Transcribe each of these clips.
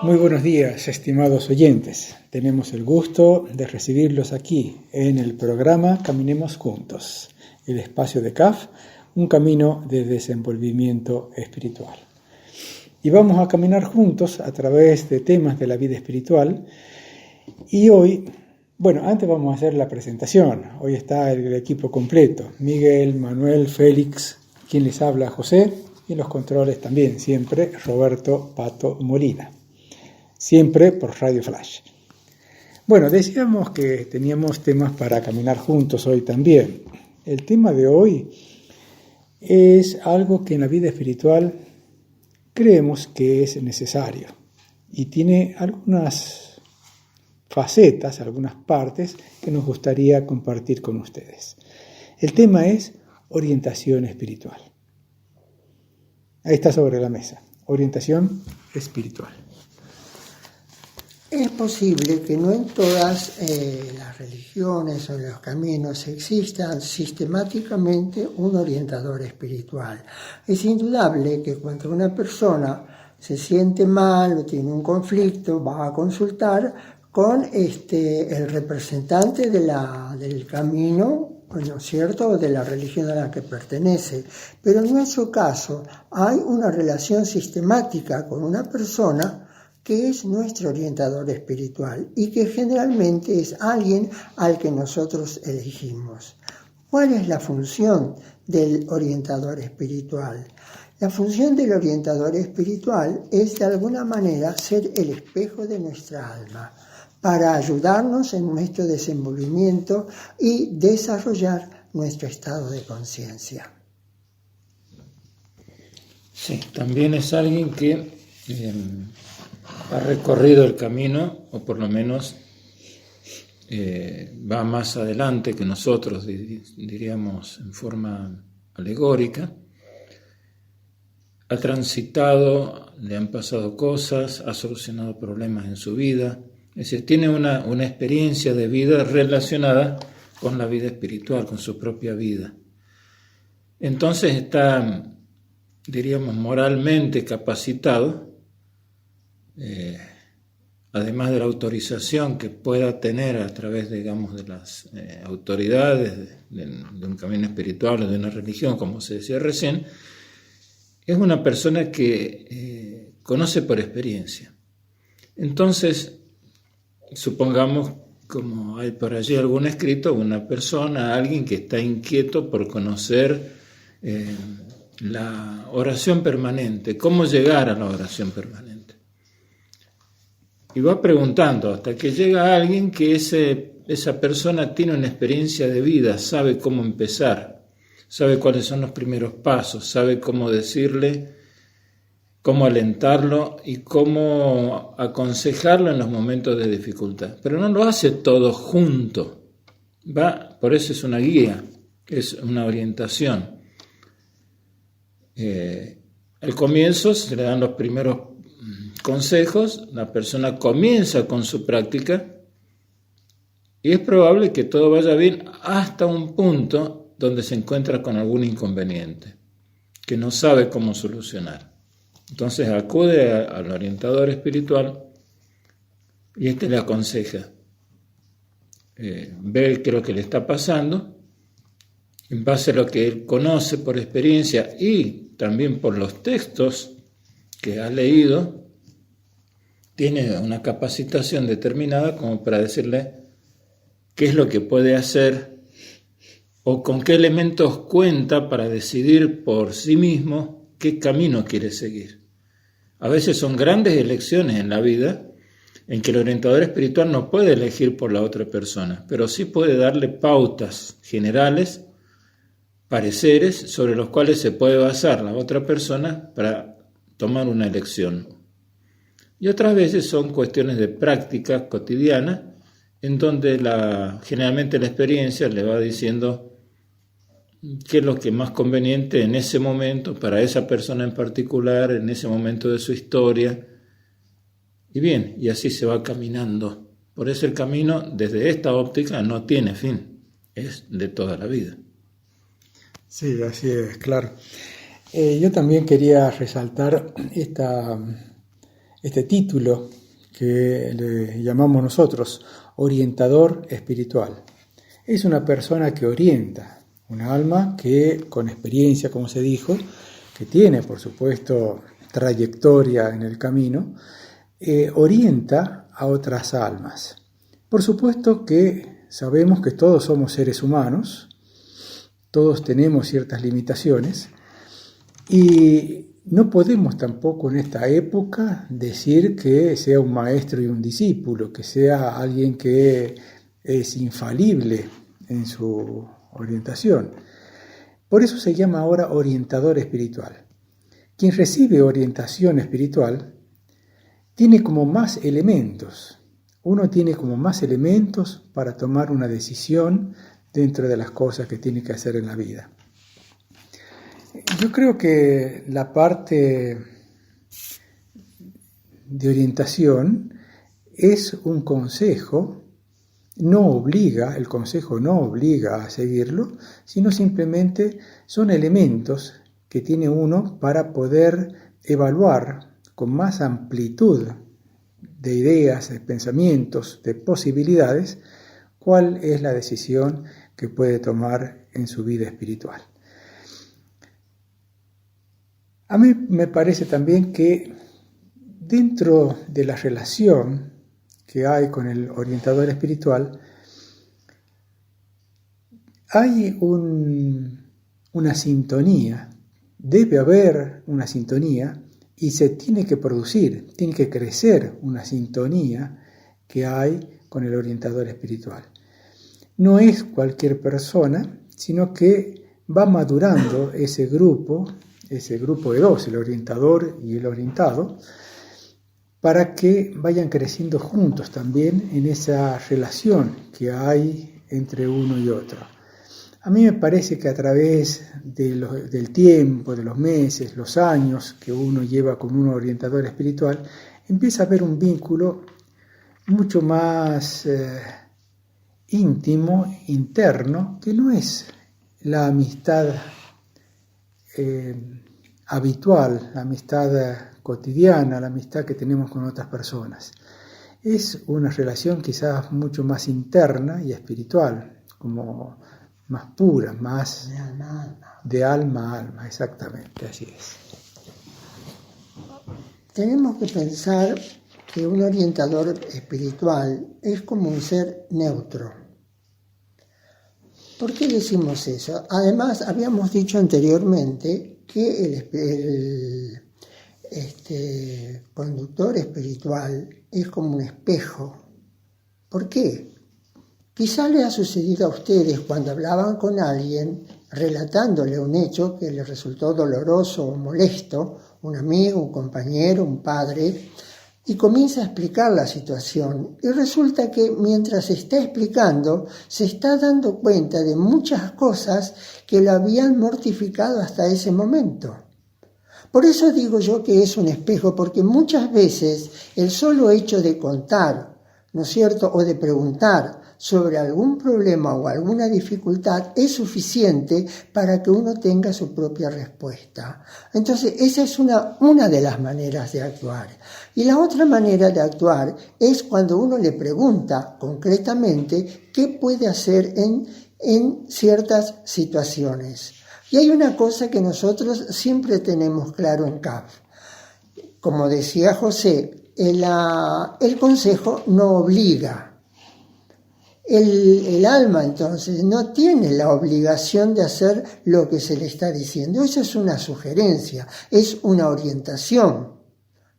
Muy buenos días, estimados oyentes. Tenemos el gusto de recibirlos aquí en el programa Caminemos Juntos, el espacio de CAF, un camino de desenvolvimiento espiritual. Y vamos a caminar juntos a través de temas de la vida espiritual. Y hoy, antes vamos a hacer la presentación. Hoy está el equipo completo: Miguel, Manuel, Félix, quien les habla, José, y los controles también, siempre Roberto Pato Molina. Siempre por Radio Flash. Decíamos que teníamos temas para caminar juntos hoy también. El tema de hoy es algo que en la vida espiritual creemos que es necesario y tiene algunas facetas, algunas partes que nos gustaría compartir con ustedes. El tema es orientación espiritual. Ahí está sobre la mesa, orientación espiritual. Es posible que no en todas las religiones o los caminos exista sistemáticamente un orientador espiritual. Es indudable que cuando una persona se siente mal o tiene un conflicto, va a consultar con el representante del camino, ¿no es cierto?, o de la religión a la que pertenece. Pero en nuestro caso hay una relación sistemática con una persona que es nuestro orientador espiritual y que generalmente es alguien al que nosotros elegimos. ¿Cuál es la función del orientador espiritual? La función del orientador espiritual es de alguna manera ser el espejo de nuestra alma para ayudarnos en nuestro desenvolvimiento y desarrollar nuestro estado de conciencia. Sí, también es alguien que ha recorrido el camino, o por lo menos va más adelante que nosotros, diríamos en forma alegórica. Ha transitado, le han pasado cosas, ha solucionado problemas en su vida. Es decir, tiene una experiencia de vida relacionada con la vida espiritual, con su propia vida. Entonces está, diríamos, moralmente capacitado, además de la autorización que pueda tener a través, digamos, de las autoridades de un camino espiritual o de una religión, como se decía recién, es una persona que conoce por experiencia. Entonces, supongamos, como hay por allí algún escrito, una persona, alguien que está inquieto por conocer la oración permanente, cómo llegar a la oración permanente. Y va preguntando hasta que llega alguien que esa persona tiene una experiencia de vida, sabe cómo empezar, sabe cuáles son los primeros pasos, sabe cómo decirle, cómo alentarlo y cómo aconsejarlo en los momentos de dificultad. Pero no lo hace todo junto, por eso es una guía, es una orientación. Al comienzo se le dan los primeros consejos, la persona comienza con su práctica y es probable que todo vaya bien hasta un punto donde se encuentra con algún inconveniente que no sabe cómo solucionar. Entonces acude al orientador espiritual y le aconseja, ve qué es lo que le está pasando, en base a lo que él conoce por experiencia y también por los textos que ha leído, tiene una capacitación determinada como para decirle qué es lo que puede hacer o con qué elementos cuenta para decidir por sí mismo qué camino quiere seguir. A veces son grandes elecciones en la vida en que el orientador espiritual no puede elegir por la otra persona, pero sí puede darle pautas generales, pareceres sobre los cuales se puede basar la otra persona para tomar una elección. Y otras veces son cuestiones de práctica cotidiana, en donde generalmente la experiencia le va diciendo qué es lo que es más conveniente en ese momento, para esa persona en particular, en ese momento de su historia. Y bien, y así se va caminando. Por eso el camino, desde esta óptica, no tiene fin, es de toda la vida. Sí, así es, claro. Yo también quería resaltar este título que le llamamos nosotros orientador espiritual. Es una persona que orienta, un alma que con experiencia, como se dijo, que tiene por supuesto trayectoria en el camino, orienta a otras almas. Por supuesto que sabemos que todos somos seres humanos, todos tenemos ciertas limitaciones y no podemos tampoco en esta época decir que sea un maestro y un discípulo, que sea alguien que es infalible en su orientación. Por eso se llama ahora orientador espiritual. Quien recibe orientación espiritual tiene como más elementos. Uno tiene como más elementos para tomar una decisión dentro de las cosas que tiene que hacer en la vida. Yo creo que la parte de orientación es un consejo, el consejo no obliga a seguirlo, sino simplemente son elementos que tiene uno para poder evaluar con más amplitud de ideas, de pensamientos, de posibilidades, cuál es la decisión que puede tomar en su vida espiritual. A mí me parece también que dentro de la relación que hay con el orientador espiritual, hay una sintonía, debe haber una sintonía y se tiene que producir, tiene que crecer una sintonía que hay con el orientador espiritual. No es cualquier persona, sino que va madurando ese grupo de dos, el orientador y el orientado, para que vayan creciendo juntos también en esa relación que hay entre uno y otro. A mí me parece que a través del tiempo, de los meses, los años que uno lleva con un orientador espiritual, empieza a haber un vínculo mucho más íntimo, interno, que no es la amistad habitual, la amistad cotidiana, la amistad que tenemos con otras personas. Es una relación quizás mucho más interna y espiritual, como más pura, más de alma a alma, exactamente, así es. Tenemos que pensar que un orientador espiritual es como un ser neutro. ¿Por qué decimos eso? Además, habíamos dicho anteriormente que el conductor espiritual es como un espejo. ¿Por qué? Quizá le ha sucedido a ustedes cuando hablaban con alguien relatándole un hecho que le resultó doloroso o molesto, un amigo, un compañero, un padre, y comienza a explicar la situación. Y resulta que mientras está explicando, se está dando cuenta de muchas cosas que lo habían mortificado hasta ese momento. Por eso digo yo que es un espejo, porque muchas veces el solo hecho de contar, ¿no es cierto?, o de preguntar sobre algún problema o alguna dificultad es suficiente para que uno tenga su propia respuesta. Entonces, esa es una de las maneras de actuar. Y la otra manera de actuar es cuando uno le pregunta concretamente qué puede hacer en ciertas situaciones. Y hay una cosa que nosotros siempre tenemos claro en CAF. Como decía José, el consejo no obliga. El alma entonces no tiene la obligación de hacer lo que se le está diciendo. Eso es una sugerencia, es una orientación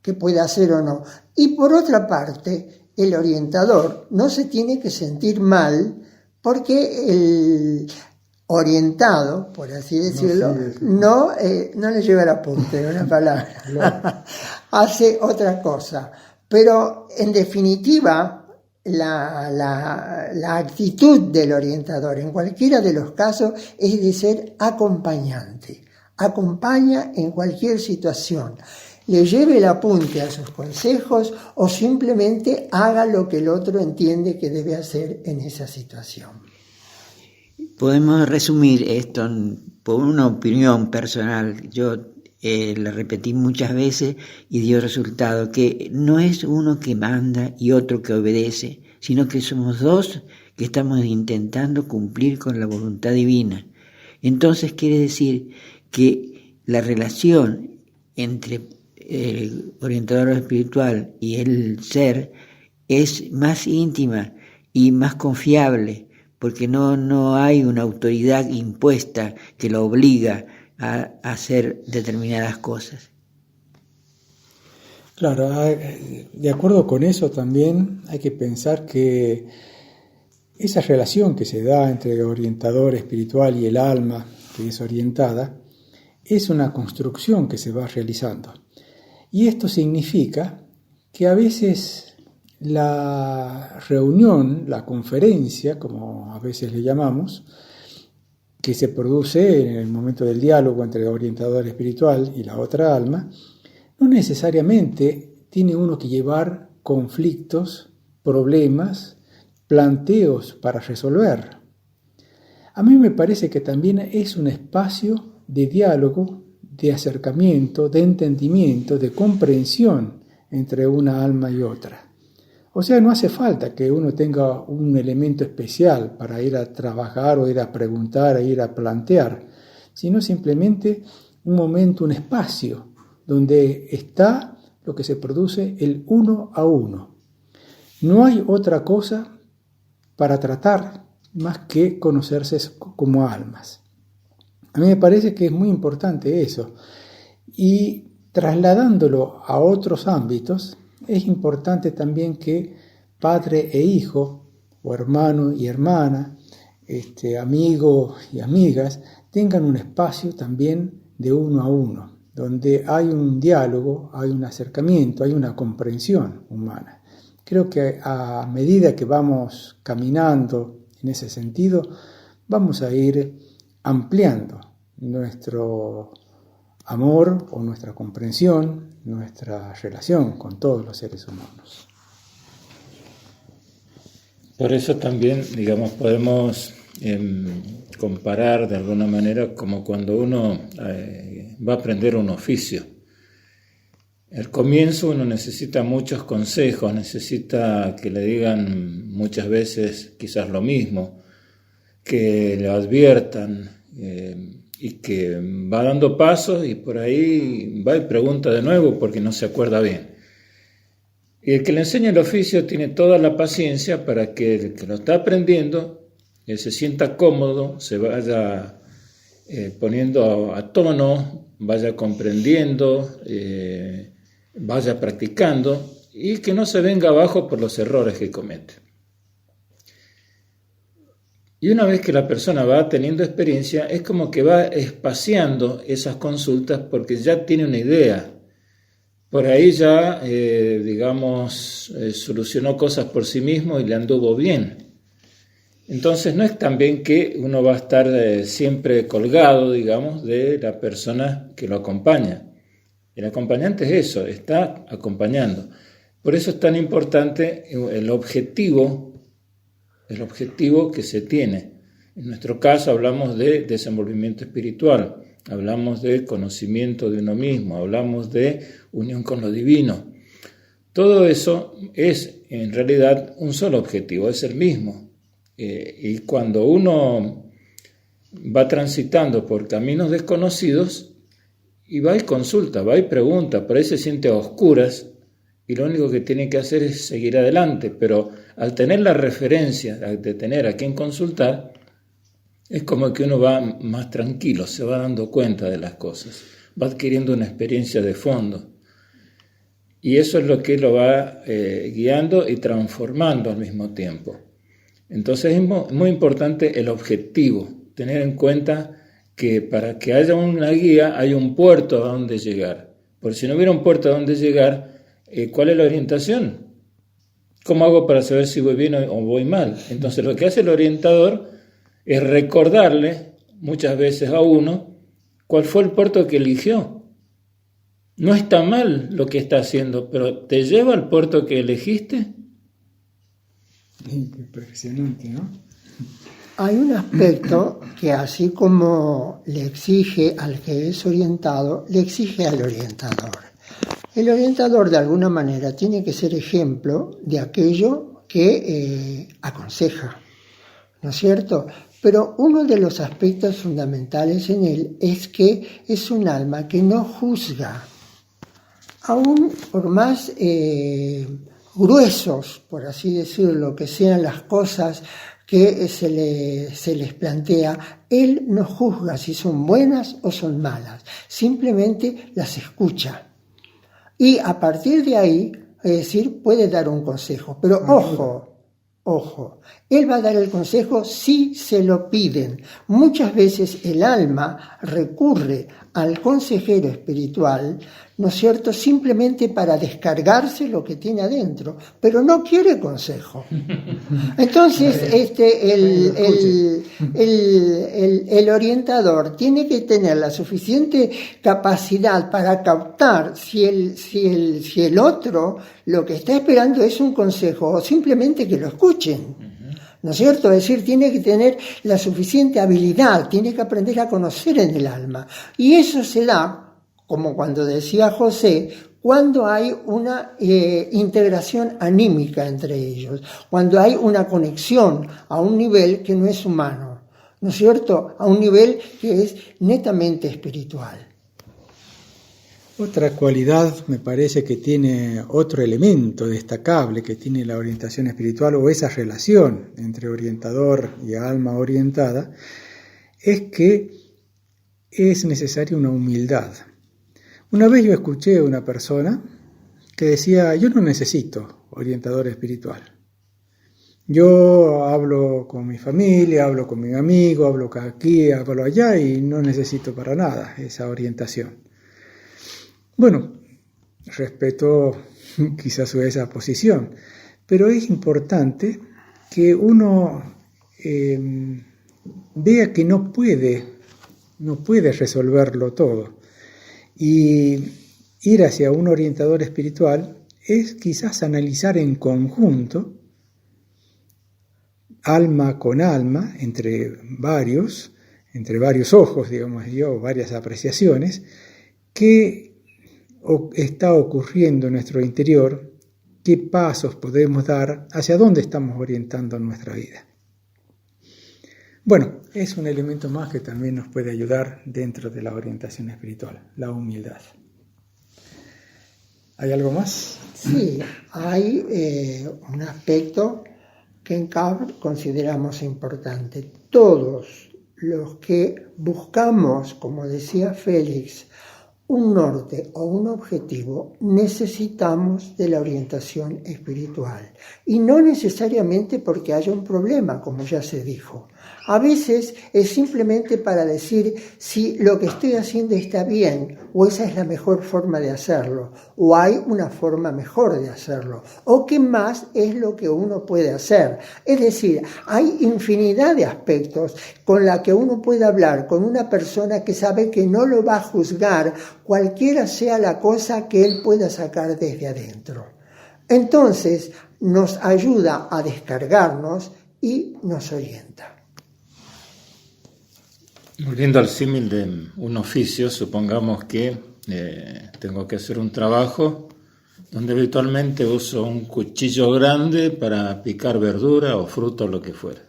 que puede hacer o no. Y por otra parte, el orientador no se tiene que sentir mal porque el orientado, por así decirlo, no le lleva el apunte, una palabra, hace otra cosa. Pero en definitiva, la actitud del orientador en cualquiera de los casos es de ser acompañante. Acompaña en cualquier situación. Le lleve el apunte a sus consejos o simplemente haga lo que el otro entiende que debe hacer en esa situación. Podemos resumir esto por una opinión personal. Yo la repetí muchas veces y dio resultado, que no es uno que manda y otro que obedece, sino que somos dos que estamos intentando cumplir con la voluntad divina. Entonces quiere decir que la relación entre el orientador espiritual y el ser es más íntima y más confiable, porque no hay una autoridad impuesta que lo obliga a hacer determinadas cosas. Claro, de acuerdo con eso también hay que pensar que esa relación que se da entre el orientador espiritual y el alma que es orientada es una construcción que se va realizando. Y esto significa que a veces la reunión, la conferencia, como a veces le llamamos, que se produce en el momento del diálogo entre el orientador espiritual y la otra alma, no necesariamente tiene uno que llevar conflictos, problemas, planteos para resolver. A mí me parece que también es un espacio de diálogo, de acercamiento, de entendimiento, de comprensión entre una alma y otra. O sea, no hace falta que uno tenga un elemento especial para ir a trabajar o ir a preguntar, ir a plantear, sino simplemente un momento, un espacio donde está lo que se produce el uno a uno. No hay otra cosa para tratar más que conocerse como almas. A mí me parece que es muy importante eso. Y trasladándolo a otros ámbitos, es importante también que padre e hijo, o hermano y hermana, amigo y amigas, tengan un espacio también de uno a uno, donde hay un diálogo, hay un acercamiento, hay una comprensión humana. Creo que a medida que vamos caminando en ese sentido, vamos a ir ampliando nuestro amor o nuestra comprensión, nuestra relación con todos los seres humanos. Por eso también, digamos, podemos comparar de alguna manera como cuando uno va a aprender un oficio. Al comienzo uno necesita muchos consejos, necesita que le digan muchas veces quizás lo mismo, que le adviertan y que va dando pasos y por ahí va y pregunta de nuevo porque no se acuerda bien. Y el que le enseña el oficio tiene toda la paciencia para que el que lo está aprendiendo se sienta cómodo, se vaya poniendo a tono, vaya comprendiendo, vaya practicando y que no se venga abajo por los errores que comete. Y una vez que la persona va teniendo experiencia, es como que va espaciando esas consultas porque ya tiene una idea. Por ahí ya, solucionó cosas por sí mismo y le anduvo bien. Entonces no es también que uno va a estar siempre colgado, digamos, de la persona que lo acompaña. El acompañante es eso, está acompañando. Por eso es tan importante el objetivo que se tiene. En nuestro caso hablamos de desenvolvimiento espiritual, hablamos de conocimiento de uno mismo, hablamos de unión con lo divino. Todo eso es en realidad un solo objetivo, es el mismo. Y cuando uno va transitando por caminos desconocidos y va y consulta, va y pregunta, por ahí se siente a oscuras y lo único que tiene que hacer es seguir adelante, pero al tener la referencia de tener a quien consultar, es como que uno va más tranquilo, se va dando cuenta de las cosas, va adquiriendo una experiencia de fondo. Y eso es lo que lo va guiando y transformando al mismo tiempo. Entonces es muy importante el objetivo, tener en cuenta que para que haya una guía hay un puerto a donde llegar. Porque si no hubiera un puerto a donde llegar, ¿cuál es la orientación? ¿Cómo hago para saber si voy bien o voy mal? Entonces lo que hace el orientador es recordarle muchas veces a uno cuál fue el puerto que eligió. No está mal lo que está haciendo, pero ¿te lleva al puerto que elegiste? Impresionante, ¿no? Hay un aspecto que así como le exige al que es orientado, le exige al orientador. El orientador de alguna manera tiene que ser ejemplo de aquello que aconseja, ¿no es cierto? Pero uno de los aspectos fundamentales en él es que es un alma que no juzga, aún por más gruesos, por así decirlo, que sean las cosas que se les plantea, él no juzga si son buenas o son malas, simplemente las escucha. Y a partir de ahí, es decir, puede dar un consejo. Pero ojo, él va a dar el consejo si se lo piden. Muchas veces el alma recurre al consejero espiritual, ¿no es cierto?, simplemente para descargarse lo que tiene adentro, pero no quiere consejo. Entonces, el orientador tiene que tener la suficiente capacidad para captar si el otro lo que está esperando es un consejo o simplemente que lo escuchen. ¿No es cierto? Es decir, tiene que tener la suficiente habilidad, tiene que aprender a conocer en el alma. Y eso se da, como cuando decía José, cuando hay una integración anímica entre ellos, cuando hay una conexión a un nivel que no es humano, ¿no es cierto? A un nivel que es netamente espiritual. Otra cualidad me parece que tiene otro elemento destacable que tiene la orientación espiritual o esa relación entre orientador y alma orientada es que es necesaria una humildad. Una vez yo escuché a una persona que decía, yo no necesito orientador espiritual. Yo hablo con mi familia, hablo con mi amigo, hablo aquí, hablo allá y no necesito para nada esa orientación. Bueno, respeto quizás esa posición, pero es importante que uno vea que no puede resolverlo todo. Y ir hacia un orientador espiritual es quizás analizar en conjunto, alma con alma, entre varios ojos, digamos yo, varias apreciaciones, qué está ocurriendo en nuestro interior, qué pasos podemos dar, hacia dónde estamos orientando nuestra vida. Bueno, es un elemento más que también nos puede ayudar dentro de la orientación espiritual, la humildad. ¿Hay algo más? Sí, hay un aspecto que en CAF consideramos importante. Todos los que buscamos, como decía Félix, un norte o un objetivo, necesitamos de la orientación espiritual. Y no necesariamente porque haya un problema, como ya se dijo. A veces es simplemente para decir si lo que estoy haciendo está bien, o esa es la mejor forma de hacerlo, o hay una forma mejor de hacerlo, o qué más es lo que uno puede hacer. Es decir, hay infinidad de aspectos con la que uno puede hablar con una persona que sabe que no lo va a juzgar, cualquiera sea la cosa que él pueda sacar desde adentro. Entonces, nos ayuda a descargarnos y nos orienta. Volviendo al símil de un oficio, supongamos que tengo que hacer un trabajo donde habitualmente uso un cuchillo grande para picar verdura o fruta o lo que fuera.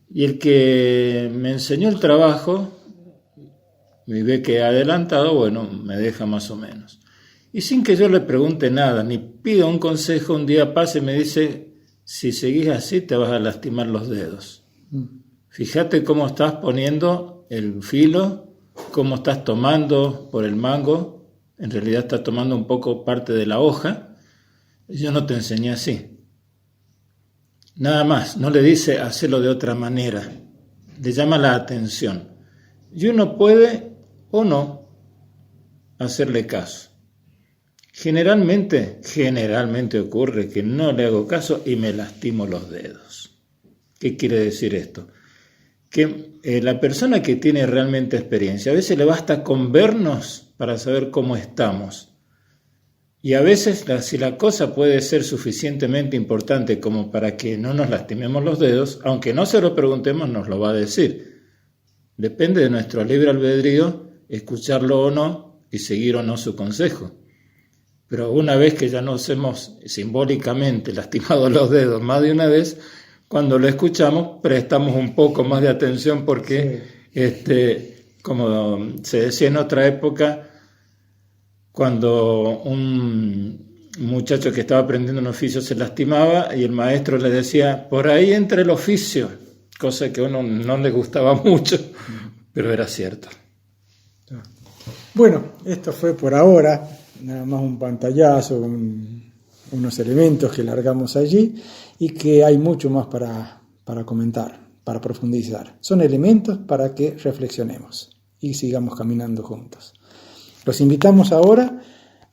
Y el que me enseñó el trabajo y ve que he adelantado, bueno, me deja más o menos. Y sin que yo le pregunte nada, ni pida un consejo, un día pasa y me dice, si seguís así te vas a lastimar los dedos. Fíjate cómo estás poniendo el filo, cómo estás tomando por el mango, en realidad estás tomando un poco parte de la hoja, yo no te enseñé así. Nada más, no le dice hacerlo de otra manera, le llama la atención. Y uno puede o no hacerle caso. Generalmente ocurre que no le hago caso y me lastimo los dedos. ¿Qué quiere decir esto? Que la persona que tiene realmente experiencia, a veces le basta con vernos para saber cómo estamos. Y a veces, si la cosa puede ser suficientemente importante como para que no nos lastimemos los dedos, aunque no se lo preguntemos, nos lo va a decir. Depende de nuestro libre albedrío escucharlo o no y seguir o no su consejo. Pero una vez que ya nos hemos simbólicamente lastimado los dedos más de una vez, cuando lo escuchamos prestamos un poco más de atención porque, como se decía en otra época, cuando un muchacho que estaba aprendiendo un oficio se lastimaba y el maestro le decía, por ahí entra el oficio, cosa que a uno no le gustaba mucho, pero era cierto. Bueno, esto fue por ahora, nada más un pantallazo, unos elementos que largamos allí y que hay mucho más para comentar, para profundizar. Son elementos para que reflexionemos y sigamos caminando juntos. Los invitamos ahora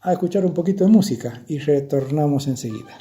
a escuchar un poquito de música y retornamos enseguida.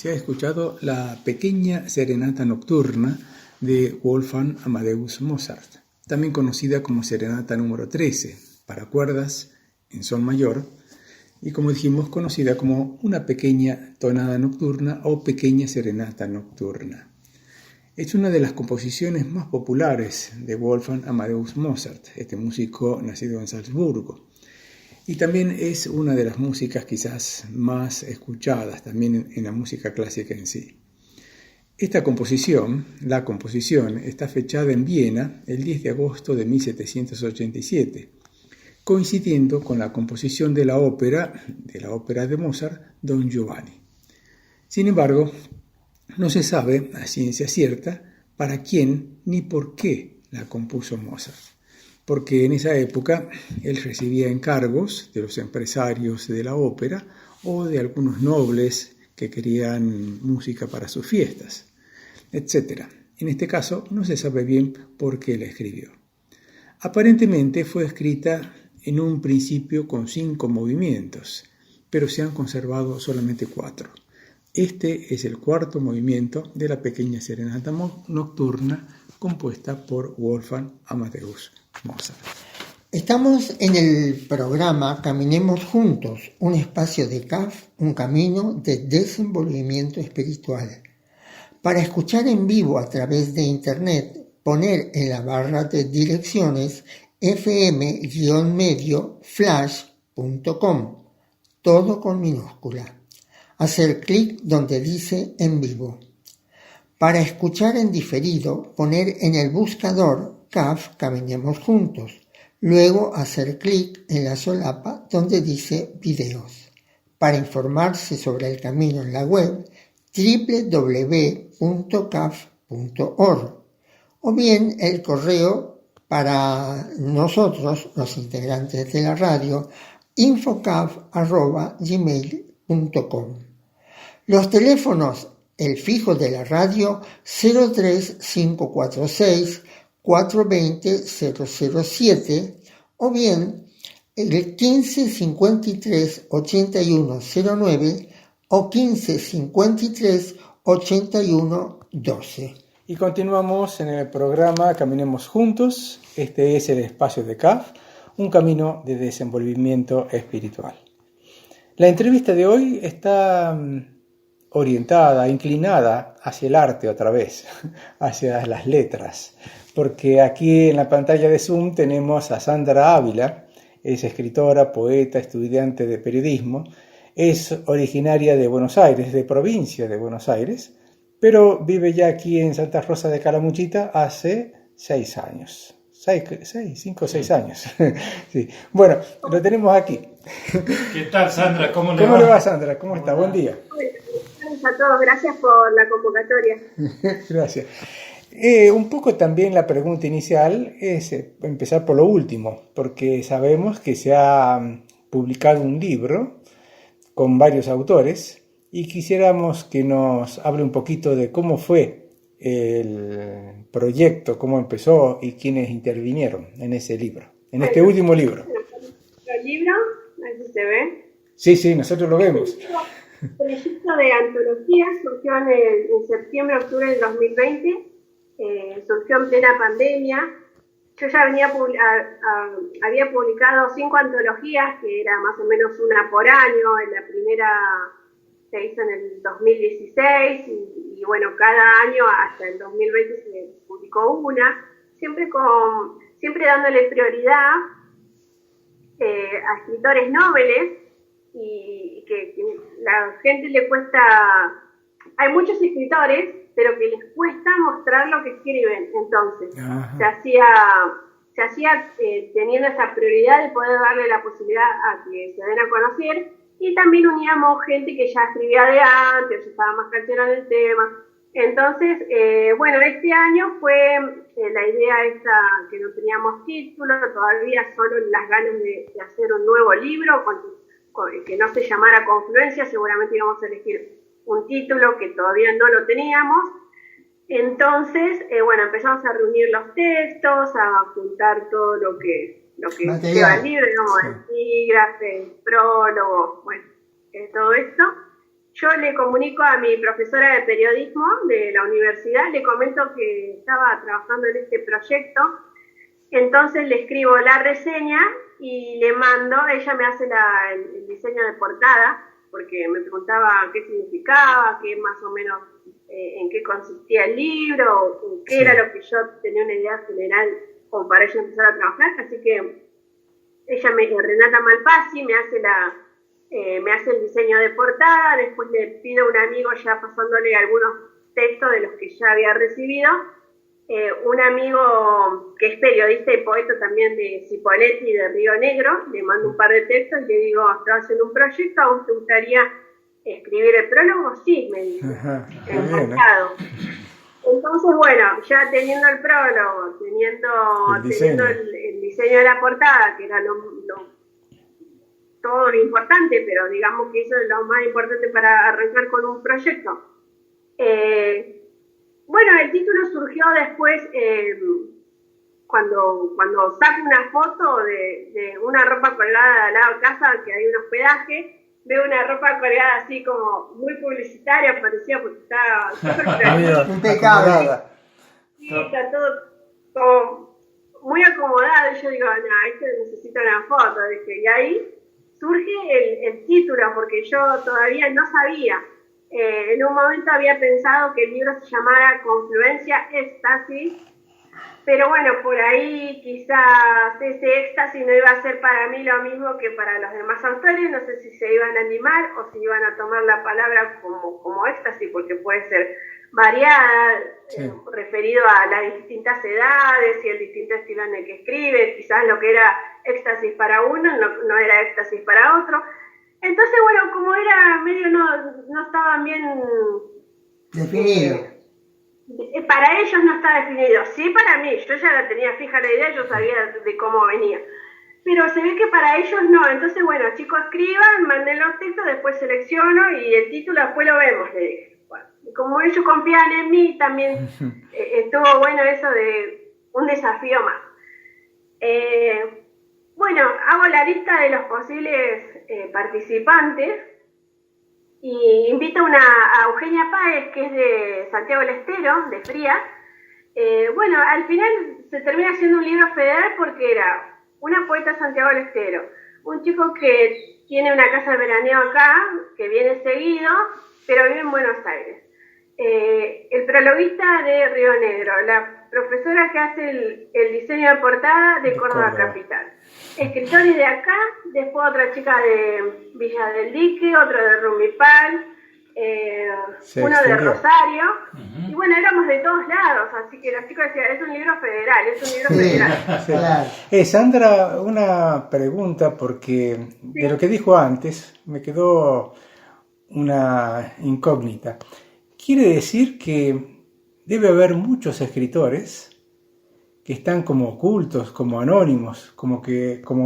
Se ha escuchado la pequeña serenata nocturna de Wolfgang Amadeus Mozart, también conocida como serenata número 13, para cuerdas en sol mayor, y como dijimos, conocida como una pequeña tonada nocturna o pequeña serenata nocturna. Es una de las composiciones más populares de Wolfgang Amadeus Mozart, este músico nacido en Salzburgo. y también es una de las músicas quizás más escuchadas también en la música clásica en sí. Esta composición, la composición, está fechada en Viena el 10 de agosto de 1787, coincidiendo con la composición de la ópera de Mozart, Don Giovanni. Sin embargo, no se sabe a ciencia cierta para quién ni por qué la compuso Mozart, porque en esa época él recibía encargos de los empresarios de la ópera o de algunos nobles que querían música para sus fiestas, etc. En este caso no se sabe bien por qué la escribió. Aparentemente fue escrita en un principio con 5 movimientos, pero se han conservado solamente 4. Este es el 4º movimiento de la pequeña serenata nocturna compuesta por Wolfgang Amadeus Mozart. Estamos en el programa Caminemos Juntos, un espacio de CAF, un camino de desenvolvimiento espiritual. Para escuchar en vivo a través de internet, poner en la barra de direcciones fm-medio-flash.com, todo con minúscula. Hacer clic donde dice en vivo. Para escuchar en diferido, poner en el buscador CAF Caminemos Juntos. Luego hacer clic en la solapa donde dice videos. Para informarse sobre el camino en la web, www.caf.org. O bien el correo para nosotros, los integrantes de la radio, infocaf@gmail.com. Los teléfonos, el fijo de la radio 03546 420 007 o bien el 15 53 81 09 o 15 53 81 12. Y continuamos en el programa Caminemos Juntos. Este es el espacio de CAF, un camino de desenvolvimiento espiritual. La entrevista de hoy está orientada, inclinada hacia el arte otra vez, hacia las letras, porque aquí en la pantalla de Zoom tenemos a Sandra Ávila. Es escritora, poeta, estudiante de periodismo, es originaria de Buenos Aires, de provincia de Buenos Aires, pero vive ya aquí en Santa Rosa de Calamuchita hace 6 años. 5 o 6 años. Sí. Bueno, lo tenemos aquí. ¿Qué tal, Sandra? ¿Cómo le va? ¿Cómo le va, Sandra? ¿Cómo está? Buen día. Gracias a todos, gracias por la convocatoria. Gracias. Un poco también la pregunta inicial es empezar por lo último, porque sabemos que se ha publicado un libro con varios autores y quisiéramos que nos hable un poquito de cómo fue el proyecto, cómo empezó y quiénes intervinieron en ese libro, en este último libro. ¿El libro? ¿Así se ve? Sí, nosotros lo vemos. El proyecto de antología surgió en septiembre-octubre del 2020. Surgió en plena pandemia. Yo ya había publicado 5 antologías, que era más o menos una por año. La primera se hizo en el 2016 y bueno, cada año hasta el 2020 se publicó una, siempre dándole prioridad a escritores nobles y que la gente le cuesta. Hay muchos escritores, pero que les cuesta mostrar lo que escriben. Entonces, se hacía teniendo esa prioridad de poder darle la posibilidad a que se den a conocer, y también uníamos gente que ya escribía de antes, ya estaba más canchera en el tema. Entonces, bueno, este año fue la idea esta, que no teníamos título, todavía solo las ganas de hacer un nuevo libro, que no se llamara Confluencia. Seguramente íbamos a elegir un título que todavía no lo teníamos. Entonces, bueno, empezamos a reunir los textos, a juntar todo lo que lleva el libro, digamos, epígrafe, prólogo, bueno, todo esto. Yo le comunico a mi profesora de periodismo de la universidad, le comento que estaba trabajando en este proyecto. Entonces le escribo la reseña y le mando, ella me hace el diseño de portada, porque me preguntaba qué significaba, qué más o menos, en qué consistía el libro, qué era lo que yo tenía una idea general como para ella empezar a trabajar. Así que Renata Malpasi, me hace el diseño de portada, después le pido a un amigo ya pasándole algunos textos de los que ya había recibido, un amigo que es periodista y poeta también de Cipolletti de Río Negro, le mando un par de textos y le digo, ¿estás haciendo un proyecto? ¿A vos te gustaría escribir el prólogo? Sí, me dice, encantado. Entonces, bueno, ya teniendo el prólogo, teniendo el diseño de la portada, que era todo lo importante, pero digamos que eso es lo más importante para arrancar con un proyecto. Bueno, el título surgió después cuando saco una foto de una ropa colgada al lado de casa, que hay un hospedaje. Veo una ropa colgada así como muy publicitaria, parecía, porque está súper impecable. Sí, está todo muy acomodado. Y yo digo, esto necesita una foto. Y ahí surge el título, porque yo todavía no sabía. En un momento había pensado que el libro se llamara Confluencia Éxtasis, pero bueno, por ahí quizás ese éxtasis no iba a ser para mí lo mismo que para los demás autores. No sé si se iban a animar o si iban a tomar la palabra como éxtasis, porque puede ser variada, sí, referido a las distintas edades y el distinto estilo en el que escribe. Quizás lo que era éxtasis para uno no era éxtasis para otro. Entonces, bueno, como era medio no estaban bien definido. Para ellos no está definido. Sí, para mí, yo ya la tenía fija la idea, yo sabía de cómo venía. Pero se ve que para ellos no. Entonces, bueno, chicos, escriban, manden los textos, después selecciono y el título después lo vemos, le dije. Bueno, como ellos confían en mí, también estuvo bueno eso de un desafío más. Bueno, hago la lista de los posibles participantes y invito a Eugenia Páez, que es de Santiago del Estero, de Fría. Bueno, al final se termina haciendo un libro federal porque era una poeta de Santiago del Estero, un chico que tiene una casa de veraneo acá, que viene seguido, pero vive en Buenos Aires. El prologuista de Río Negro, la profesora que hace el diseño de portada de Córdoba Capital. Escritores de acá, después otra chica de Villa del Dique, otro de Rumipal, uno de Rosario, y bueno, éramos de todos lados, así que los chicos decían, es un libro federal, federal. Sandra, una pregunta, porque de lo que dijo antes me quedó una incógnita. Quiere decir que debe haber muchos escritores que están como ocultos, como anónimos, como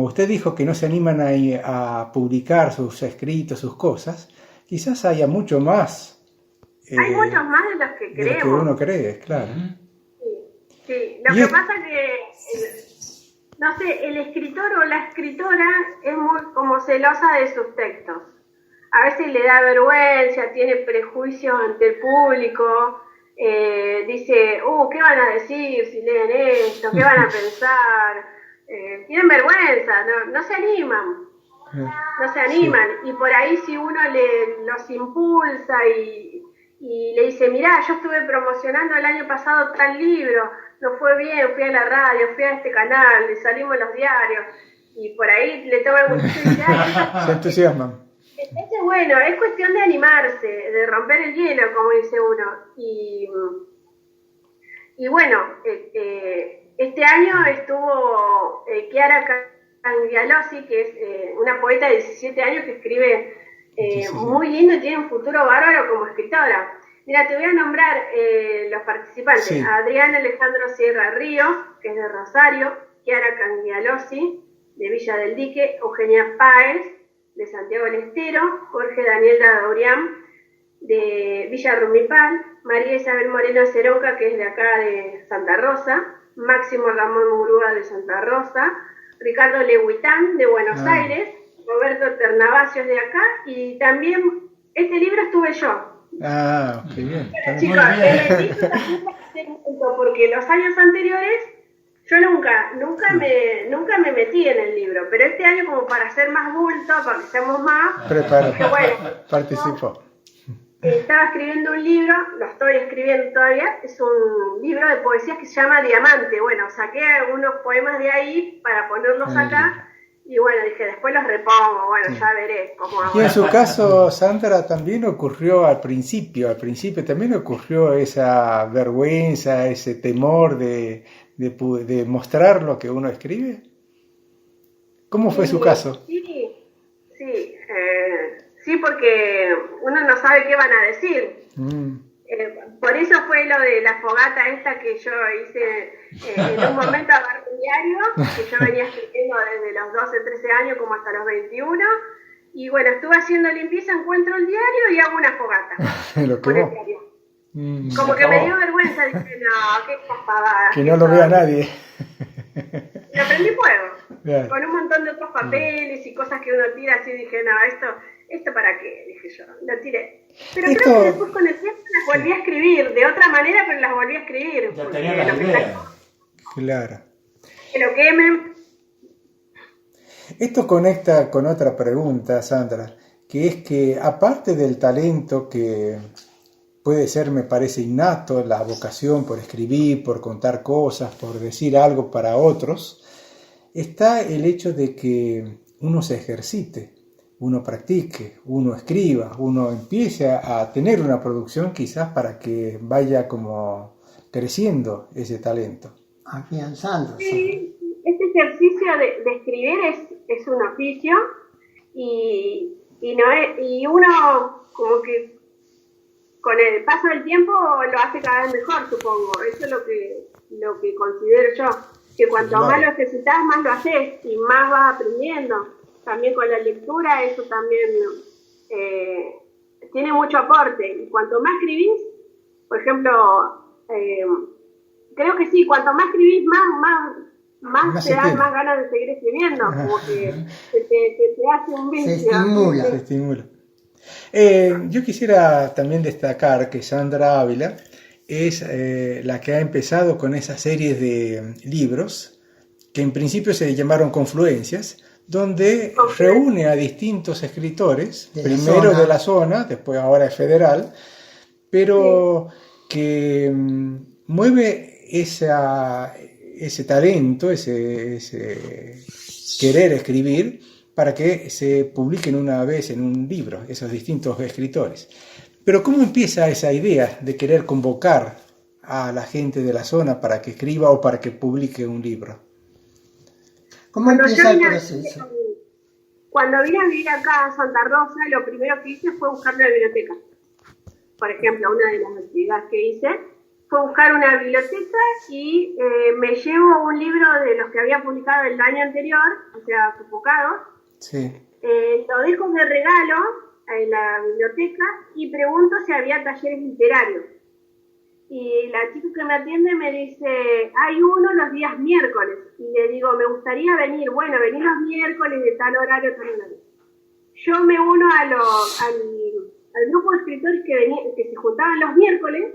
usted dijo, que no se animan a publicar sus escritos, sus cosas. Quizás haya mucho más. Hay muchos más de los que creemos. De lo que uno cree, claro. Sí. Lo que pasa que, no sé, el escritor o la escritora es muy como celosa de sus textos. A veces le da vergüenza, tiene prejuicios ante el público, dice, ¿qué van a decir si leen esto? ¿Qué van a pensar? Tienen vergüenza, no se animan. No se animan, sí. Y por ahí si uno los impulsa y le dice, mirá, yo estuve promocionando el año pasado tal libro, nos fue bien, fui a la radio, fui a este canal, le salimos en los diarios, y por ahí le toma el muchacho y dice, se entusiasman. Entonces, bueno, es cuestión de animarse, de romper el hielo, como dice uno, y bueno, este año estuvo Chiara Cangialosi, que es una poeta de 17 años que escribe muy lindo y tiene un futuro bárbaro como escritora. Mira, te voy a nombrar los participantes. Sí. Adriana Alejandro Sierra Ríos, que es de Rosario, Chiara Cangialosi, de Villa del Dique, Eugenia Páez, de Santiago del Estero, Jorge Daniel Daurián, de Villa Rumipal, María Isabel Moreno Ceroca, que es de acá de Santa Rosa, Máximo Ramón Murúa, de Santa Rosa, Ricardo Lehuitán, de Buenos Aires, Roberto Ternavasios, de acá, y también este libro estuve yo. Qué bien. Chicos, el libro también porque los años anteriores yo nunca me metí en el libro, pero este año, como para hacer más bulto, para que seamos más, participó. Estaba escribiendo un libro, lo estoy escribiendo todavía, es un libro de poesías que se llama Diamante. Bueno, saqué algunos poemas de ahí para ponerlos acá Y bueno, dije, después los repongo, bueno, ya veré cómo hago. Y en su caso, Sandra, también ocurrió al principio también ocurrió esa vergüenza, ese temor de mostrar lo que uno escribe. ¿Cómo fue su caso? Sí, porque uno no sabe qué van a decir. Por eso fue lo de la fogata esta que yo hice en un momento, agarré un diario que yo venía escribiendo desde los 12, 13 años como hasta los 21, y bueno, estuve haciendo limpieza, encuentro el diario y hago una fogata con el diario. Como que me dio vergüenza, dije, no, qué pavada. Que no lo vea nadie. Lo prendí fuego, Claro. con un montón de otros papeles y cosas que uno tira así, dije, no, ¿esto para qué? Dije yo, lo tiré. Pero creo que después con el tiempo las volví a escribir, de otra manera, pero las volví a escribir. Ya tenía la idea. Claro. Que lo quemen. Esto conecta con otra pregunta, Sandra, que es que aparte del talento que puede ser, me parece, innato, la vocación por escribir, por contar cosas, por decir algo para otros, está el hecho de que uno se ejercite, uno practique, uno escriba, uno empiece a tener una producción quizás para que vaya como creciendo ese talento. Afianzándose. Sí, este ejercicio de escribir es un oficio y uno como que con el paso del tiempo lo hace cada vez mejor, supongo. Eso es lo que considero yo, que cuanto más lo ejercitas, más lo haces y más vas aprendiendo. También con la lectura, eso también tiene mucho aporte. Y cuanto más escribís, por ejemplo, creo que sí, cuanto más escribís, más te dan más ganas de seguir escribiendo, como que te hace un vicio. Se estimula. Yo quisiera también destacar que Sandra Ávila es la que ha empezado con esa serie de libros que en principio se llamaron Confluencias, donde reúne a distintos escritores, primero de la zona, después ahora es federal, pero que mueve ese talento, ese querer escribir, para que se publiquen una vez en un libro, esos distintos escritores. Pero ¿cómo empieza esa idea de querer convocar a la gente de la zona para que escriba o para que publique un libro? ¿Cómo empieza el proceso? Cuando vine a vivir acá a Santa Rosa, lo primero que hice fue buscar una biblioteca. Por ejemplo, una de las actividades que hice fue buscar una biblioteca y me llevo un libro de los que había publicado el año anterior, o sea, Sofocados. Sí. Lo dejo de regalo en la biblioteca y pregunto si había talleres literarios. Y la chica que me atiende me dice, hay uno los días miércoles. Y le digo, me gustaría venir. Bueno, vení los miércoles de tal horario, tal horario. Yo me uno al grupo de escritores que se juntaban los miércoles.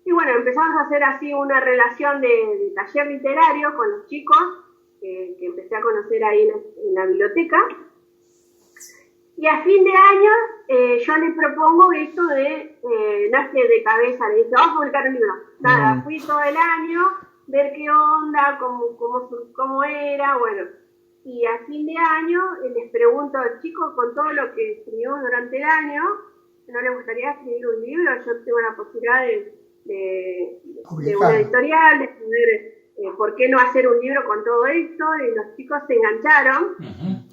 Y bueno, empezamos a hacer así una relación de taller literario con los chicos que empecé a conocer ahí en la biblioteca. Y a fin de año yo les propongo esto de, no es que de cabeza le dije, vamos a publicar un libro. Nada, fui todo el año, ver qué onda, cómo era, bueno. Y a fin de año les pregunto, chicos, con todo lo que escribimos durante el año, ¿no les gustaría escribir un libro? Yo tengo la posibilidad de una editorial, de poder, ¿por qué no hacer un libro con todo esto? Y los chicos se engancharon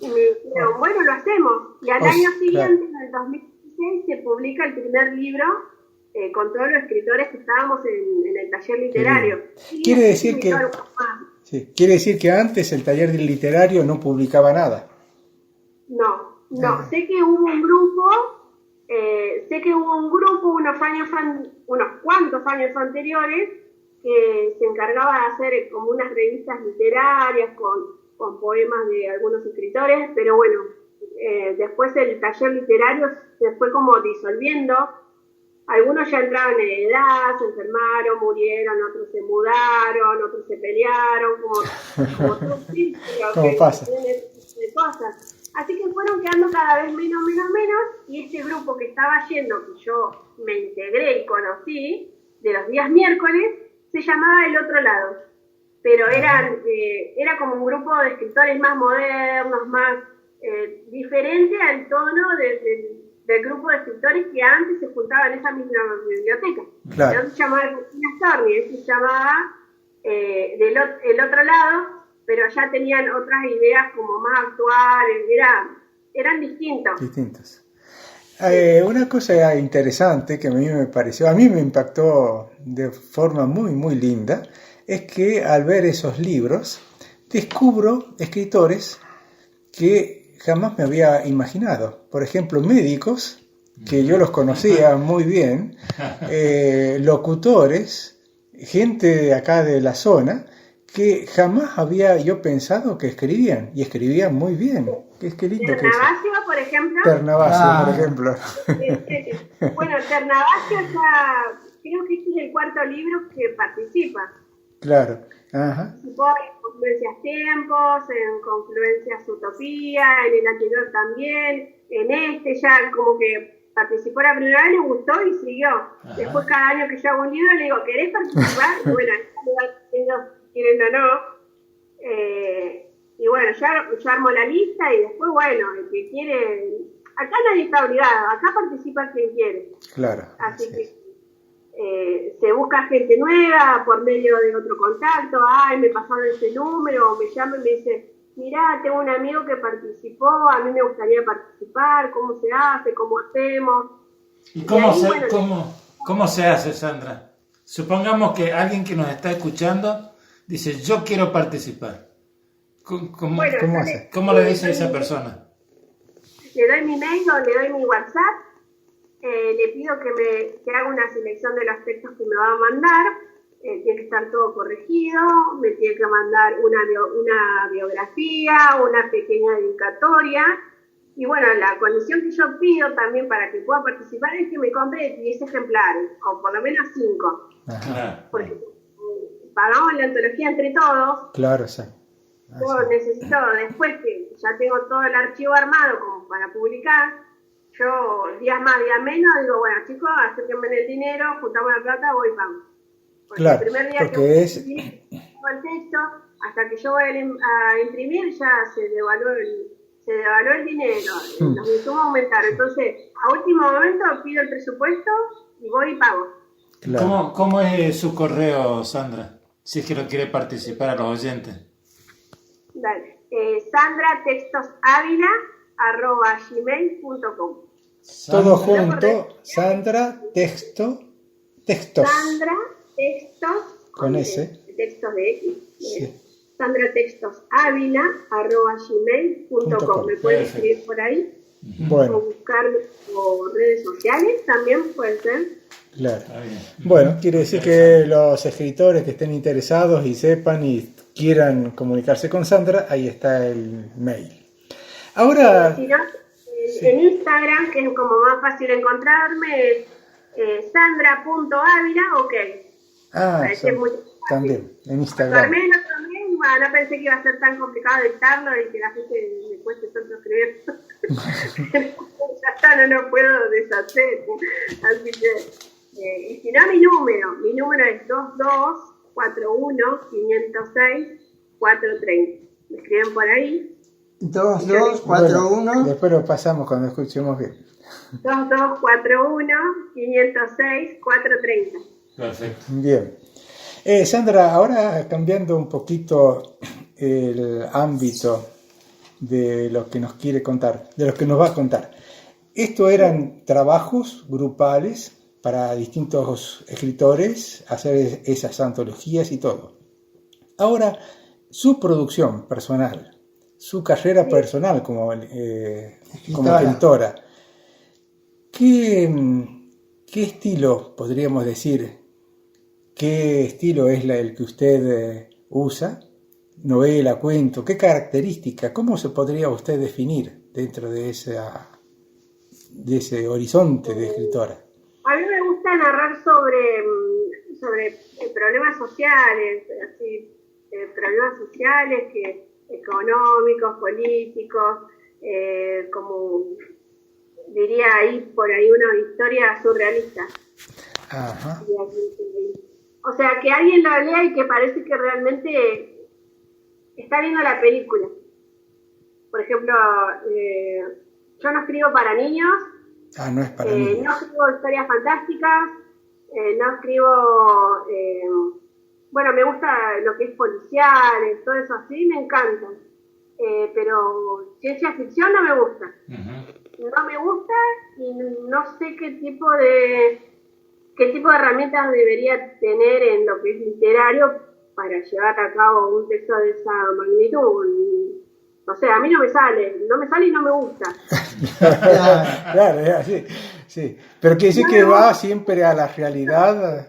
y me dijeron, bueno, lo hacemos. Y al año siguiente, en el 2016, se publica el primer libro con todos los escritores que estábamos en el taller literario. Quiere decir que antes el taller literario no publicaba nada. No, sé que hubo un grupo, unos cuantos años anteriores, que se encargaba de hacer como unas revistas literarias con poemas de algunos escritores, pero bueno, después el taller literario se fue como disolviendo. Algunos ya entraban en edad, se enfermaron, murieron, otros se mudaron, otros se pelearon, como todo círculo, ¿Cómo pasa? De cosas. Así que fueron quedando cada vez menos, y este grupo que estaba yendo, que yo me integré y conocí, de los días miércoles, se llamaba El Otro Lado. pero era como un grupo de escritores más modernos, más diferente al tono del grupo de escritores que antes se juntaban en esa misma biblioteca. Claro. No se llamaba Cristina Storni, se llamaba el otro lado, pero ya tenían otras ideas como más actuales, eran distintos. Una cosa interesante que a mí me impactó de forma muy, muy linda, es que al ver esos libros, descubro escritores que jamás me había imaginado. Por ejemplo, médicos, que yo los conocía muy bien, locutores, gente de acá de la zona, que jamás había yo pensado que escribían, y escribían muy bien. Qué lindo que es. Ternavasio, por ejemplo. Ternavasio, por ejemplo. Bueno, Ternavasio ya, creo que este es el cuarto libro que participa. Claro. Ajá. Participó en Confluencias Tiempos, en Confluencias Utopía, en el anterior también, en este ya como que participó la primera vez, le gustó y siguió. Ajá. Después cada año que yo hago un libro le digo, ¿querés participar? Y bueno, quieren o no. Y bueno, yo armo la lista y después, bueno, el que quiere... Acá nadie está obligado, acá participa quien quiere. Claro. Así que se busca gente nueva por medio de otro contacto. Ay, me pasaron ese número, o me llama y me dice, mirá, tengo un amigo que participó, a mí me gustaría participar, ¿cómo se hace? ¿Cómo hacemos? ¿Y cómo se hace, Sandra? Supongamos que alguien que nos está escuchando dice, yo quiero participar. ¿Cómo le dice a esa persona? Le doy mi mail o le doy mi WhatsApp, le pido que haga una selección de los textos que me va a mandar, tiene que estar todo corregido, me tiene que mandar una biografía, una pequeña dedicatoria, y bueno, la condición que yo pido también para que pueda participar es que me compre 10 ejemplares, o por lo menos 5, porque pagamos la antología entre todos. Claro, sí. Yo necesito, después que ya tengo todo el archivo armado como para publicar, yo días más, días menos, digo, bueno chicos, acérquenme el dinero, juntamos la plata, voy y pago. Porque claro, el primer día que el texto, hasta que yo voy a imprimir, ya se devaluó el dinero, los insumos aumentaron. Entonces, a último momento pido el presupuesto y voy y pago. Claro. ¿Cómo es su correo, Sandra? Si es que lo quiere participar a los oyentes. Dale, sandratextosavila@gmail.com. Todo junto, Sandra Textos. Sandra Textos con S. Textos de X. Sí. sandratextosavila@gmail.com. Me pueden escribir por ahí. Bueno. O buscarme por redes sociales también puede ser. Claro. Bueno, quiere decir que los escritores que estén interesados y sepan y quieran comunicarse con Sandra, ahí está el mail. Ahora... Si no, en Instagram, que es como más fácil encontrarme, es sandra.avila, ok. También, en Instagram. También, bueno, no pensé que iba a ser tan complicado dictarlo y que la gente me cueste tanto escribir. Ya está, no puedo deshacer. Así que, y si no, mi número es 2241-506-430. Me escriben por ahí. 2241. Bueno, después lo pasamos cuando escuchemos bien. 2241-506-430. Perfecto. Bien. Sandra, ahora cambiando un poquito el ámbito de lo que nos quiere contar, de lo que nos va a contar. Esto eran trabajos grupales para distintos escritores, hacer esas antologías y todo. Ahora, su producción personal, su carrera personal como escritora, ¿qué estilo podríamos decir? ¿Qué estilo es el que usted usa? ¿Novela, cuento? ¿Qué característica? ¿Cómo se podría usted definir dentro de ese horizonte de escritora? A mí me gusta narrar sobre problemas sociales, económicos, políticos, como diría ahí por ahí una historia surrealista. Ajá. O sea, que alguien lo lea y que parece que realmente está viendo la película. Por ejemplo, yo no escribo para niños. No es para niños. No escribo historias fantásticas. No escribo... bueno, me gusta lo que es policial, todo eso así, me encanta. Pero ciencia ficción no me gusta. No me gusta y no sé qué tipo de herramientas debería tener en lo que es literario para llevar a cabo un texto de esa magnitud. O sea, a mí no me sale y no me gusta. Claro, es así. Sí. Pero quiere decir que va siempre a la realidad,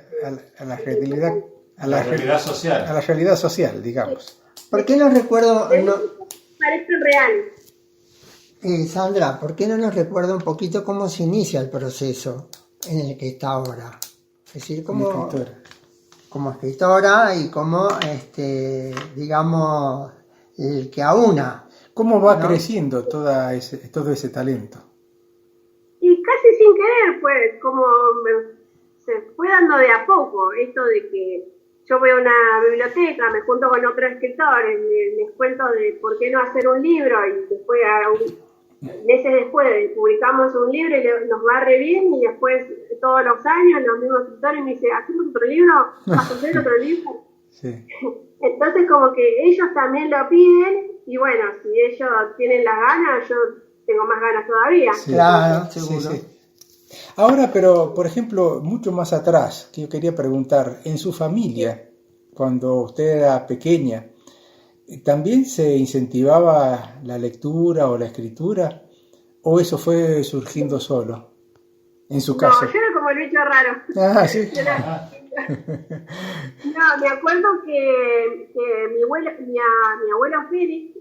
a la realidad, social. A la realidad social, digamos. ¿Por qué no recuerdo? Parece real. Sandra, ¿por qué no nos recuerda un poquito cómo se inicia el proceso en el que está ahora? Es decir, como escritora y como, digamos, el que aúna. ¿Cómo va creciendo todo ese talento? Y casi sin querer, pues, como se fue dando de a poco, esto de que yo voy a una biblioteca, me junto con otros escritores, les cuento de por qué no hacer un libro y después, meses después, publicamos un libro y nos va re bien y después, todos los años, los mismos escritores me dicen, ¿hacemos otro libro? ¿Vas a hacer otro libro? Sí. Entonces, como que ellos también lo piden y bueno, si ellos tienen las ganas, yo tengo más ganas todavía. Sí, claro, seguro. Sí. Ahora, pero, por ejemplo, mucho más atrás, que yo quería preguntar, en su familia, cuando usted era pequeña, ¿también se incentivaba la lectura o la escritura? ¿O eso fue surgiendo solo? En su caso. No, yo era como el bicho raro. Sí. No, me acuerdo que mi abuelo Félix,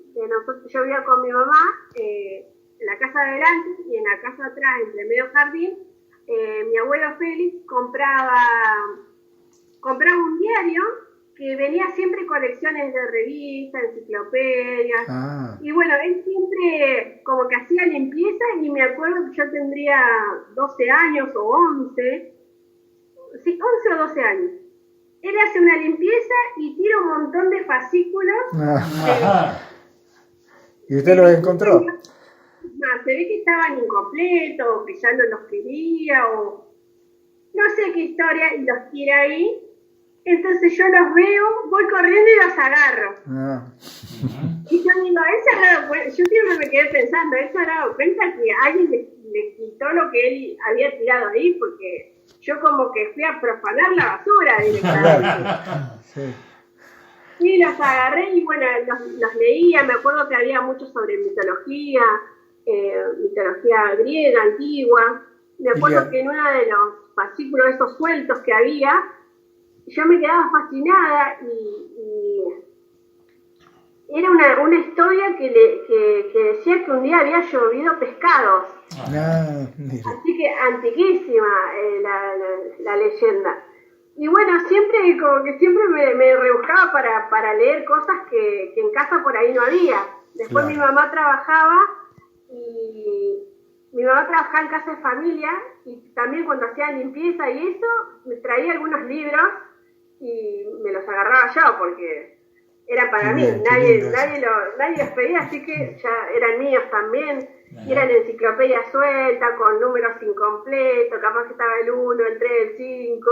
yo vivía con mi mamá en la casa de adelante y en la casa atrás, entre medio jardín, mi abuelo Félix compraba un diario que venía siempre colecciones de revistas, enciclopedias, y bueno, él siempre como que hacía limpieza y me acuerdo que yo tendría 12 años o 11, sí, 11 o 12 años. Él hace una limpieza y tira un montón de fascículos. ¿Y usted los encontró? Se ve que estaban incompletos, que ya no los quería, o no sé qué historia, y los tira ahí. Entonces yo los veo, voy corriendo y los agarro. Y yo digo, él se ha dado cuenta, yo siempre me quedé pensando, él se ha dado cuenta que alguien le quitó lo que él había tirado ahí, porque yo como que fui a profanar la basura directamente. Sí. Y los agarré y bueno, los leía, me acuerdo que había mucho sobre mitología griega, antigua. Me acuerdo que en uno de los fascículos esos sueltos que había, yo me quedaba fascinada y era una historia que decía que un día había llovido pescados. Así que antiquísima la leyenda. Y bueno, siempre me rebuscaba para leer cosas que en casa por ahí no había. Después mi mamá trabajaba en casa de familia y también cuando hacía limpieza y eso, me traía algunos libros y me los agarraba yo porque eran para mí, nadie los pedía, así que ya eran míos también. Y eran enciclopedias sueltas, con números incompletos, capaz que estaba el 1, el 3, el 5,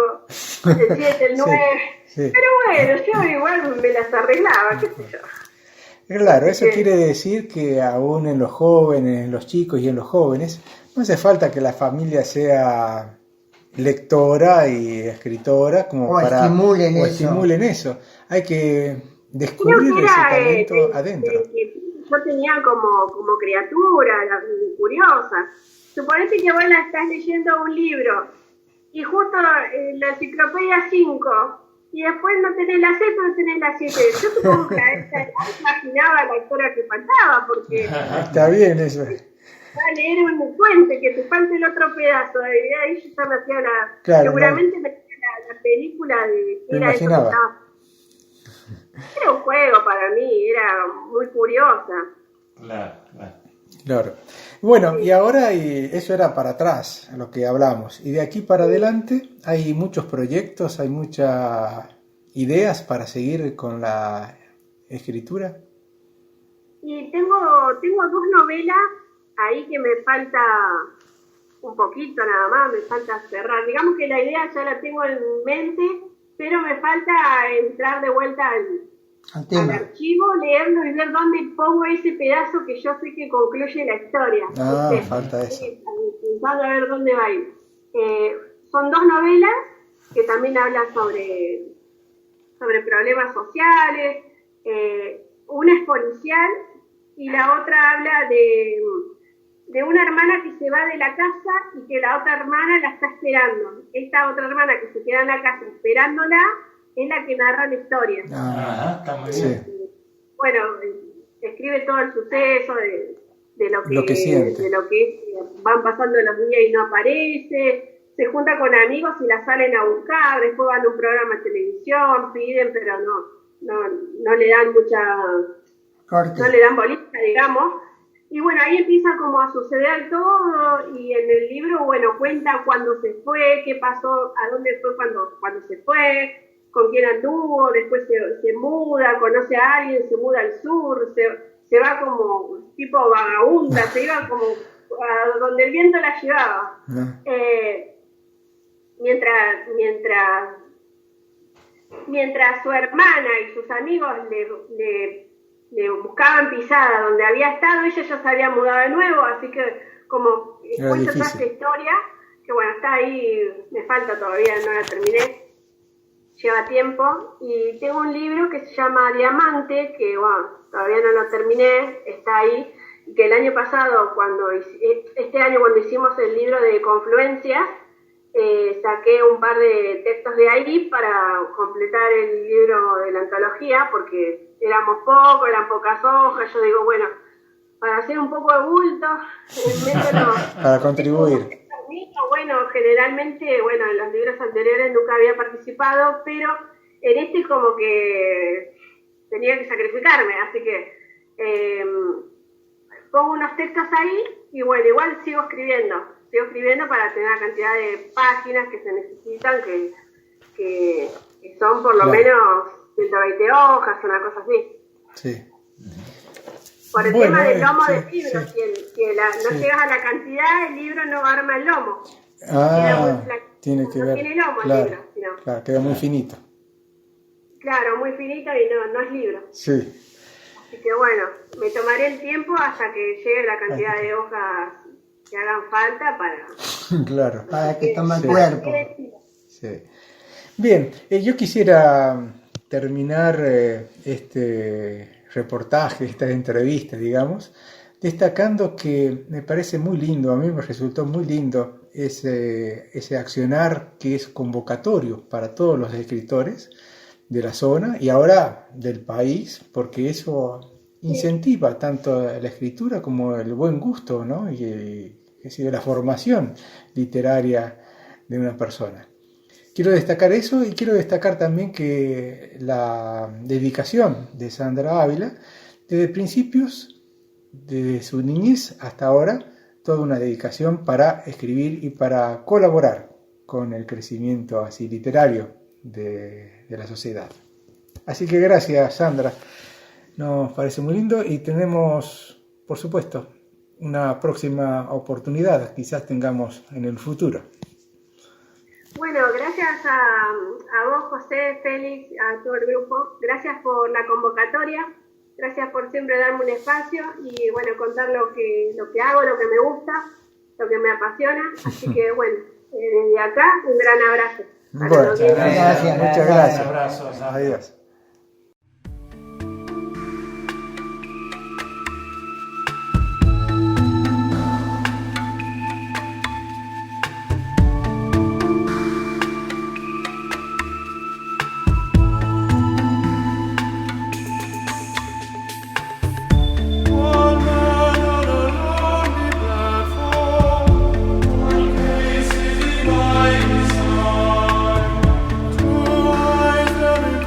el 7, el 9. Sí. Pero bueno, yo igual me las arreglaba, qué sé yo. Claro, eso quiere decir que aún en los jóvenes, en los chicos y en los jóvenes, no hace falta que la familia sea lectora y escritora como para estimulen eso. Hay que descubrir ese talento adentro. Yo tenía como criatura, curiosa. Suponete que vos estás leyendo un libro y justo la enciclopedia 5 y después no tenés la 6 pero tenés la 7. Yo supongo que a esta edad imaginaba la historia que faltaba porque... Está bien eso. Va a leer un puente, que te falte el otro pedazo. Y ahí yo ya me hacía seguramente me hacía la película de... Me imaginaba. Era un juego para mí, era muy curiosa. Claro. Bueno, y ahora eso era para atrás, lo que hablamos. Y de aquí para adelante hay muchos proyectos, hay muchas ideas para seguir con la escritura. Y tengo dos novelas ahí que me falta un poquito nada más, me falta cerrar. Digamos que la idea ya la tengo en mente, pero me falta entrar de vuelta al archivo, leerlo y ver dónde pongo ese pedazo que yo sé que concluye la historia. Falta eso. Pensando a ver dónde va a ir. Son dos novelas que también hablan sobre problemas sociales. Una es policial y la otra habla de una hermana que se va de la casa y que la otra hermana la está esperando. Esta otra hermana que se queda en la casa esperándola es la que narra la historia. Está muy bien. Sí. Bueno, escribe todo el suceso de lo que siente. de lo que van pasando los días y no aparece. Se junta con amigos y la salen a buscar, después van a un programa de televisión, piden, pero no le dan no le dan bolita, digamos. Y bueno, ahí empieza como a suceder todo y en el libro, bueno, cuenta cuándo se fue, qué pasó, a dónde fue cuando se fue, con quién anduvo, después se muda, conoce a alguien, se muda al sur, se va como tipo vagabunda, se iba como a donde el viento la llevaba. Mientras su hermana y sus amigos le buscaban pisada donde había estado, ella ya se había mudado de nuevo, así que como cuento toda esta historia, que bueno, está ahí, me falta todavía, no la terminé, lleva tiempo, y tengo un libro que se llama Diamante, que bueno, todavía no lo terminé, está ahí, y que el año pasado, este año cuando hicimos el libro de Confluencias, saqué un par de textos de ahí para completar el libro de la antología, porque éramos pocos, eran pocas hojas, yo digo, bueno, para hacer un poco de bulto, para contribuir. Bueno, generalmente, bueno, en los libros anteriores nunca había participado, pero en este como que tenía que sacrificarme, así que pongo unos textos ahí y bueno, igual sigo escribiendo para tener la cantidad de páginas que se necesitan, que son por lo menos 120 hojas, una cosa así. Sí. Por el tema del lomo del libro, si no llegas a la cantidad, el libro no arma el lomo. Tiene que ver. No tiene lomo claro, el libro, sino. Claro, queda muy finito. Claro, muy finito y no es libro. Sí. Así que bueno, me tomaré el tiempo hasta que llegue la cantidad de hojas que hagan falta para que tome cuerpo. Sí. Bien, yo quisiera terminar este reportaje, esta entrevista, digamos, destacando que me parece muy lindo, a mí me resultó muy lindo ese accionar que es convocatorio para todos los escritores de la zona y ahora del país, porque eso incentiva tanto la escritura como el buen gusto, ¿no? y la formación literaria de una persona. Quiero destacar eso y quiero destacar también que la dedicación de Sandra Ávila, desde principios, desde su niñez hasta ahora, toda una dedicación para escribir y para colaborar con el crecimiento así literario de la sociedad. Así que gracias, Sandra. Nos parece muy lindo y tenemos, por supuesto, una próxima oportunidad, quizás tengamos en el futuro. Bueno, gracias a vos, José, Félix, a todo el grupo. Gracias por la convocatoria, gracias por siempre darme un espacio y bueno, contar lo que hago, lo que me gusta, lo que me apasiona. Así que bueno, desde acá un gran abrazo. Bueno, muchas gracias. Abrazos. Adiós. Two eyes, every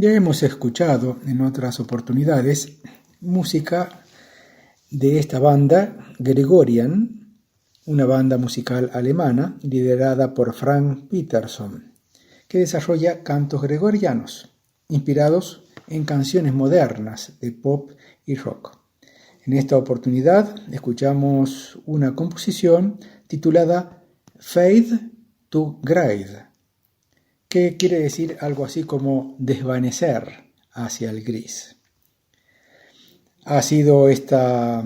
Ya hemos escuchado en otras oportunidades música de esta banda Gregorian, una banda musical alemana liderada por Frank Peterson, que desarrolla cantos gregorianos, inspirados en canciones modernas de pop y rock. En esta oportunidad escuchamos una composición titulada Fade to Grade, que quiere decir algo así como desvanecer hacia el gris. Ha sido esta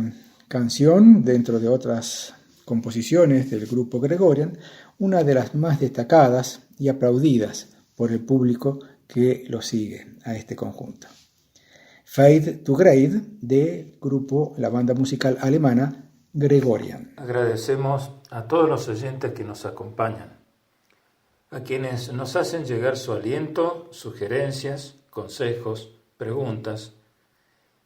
canción, dentro de otras composiciones del grupo Gregorian, una de las más destacadas y aplaudidas por el público que lo sigue a este conjunto. Fade to Grade, de grupo, la banda musical alemana Gregorian. Agradecemos a todos los oyentes que nos acompañan, a quienes nos hacen llegar su aliento, sugerencias, consejos, preguntas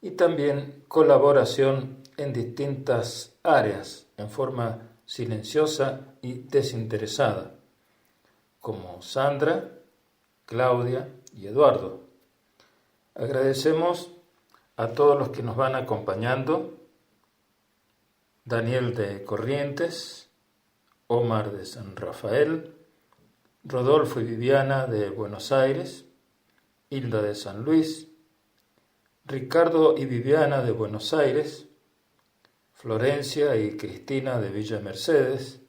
y también colaboración en distintas áreas en forma silenciosa y desinteresada, como Sandra, Claudia y Eduardo. Agradecemos a todos los que nos van acompañando: Daniel de Corrientes, Omar de San Rafael, Rodolfo y Viviana de Buenos Aires, Hilda de San Luis, Ricardo y Viviana de Buenos Aires, Florencia y Cristina de Villa Mercedes,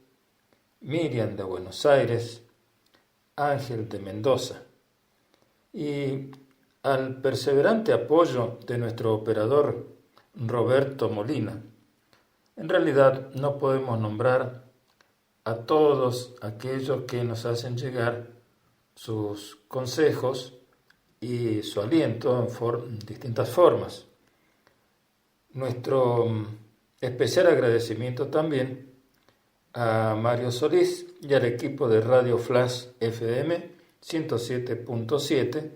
Miriam de Buenos Aires, Ángel de Mendoza, y al perseverante apoyo de nuestro operador Roberto Molina. En realidad no podemos nombrar a todos aquellos que nos hacen llegar sus consejos y su aliento en distintas formas. Nuestro especial agradecimiento también a Mario Solís y al equipo de Radio Flash FM 107.7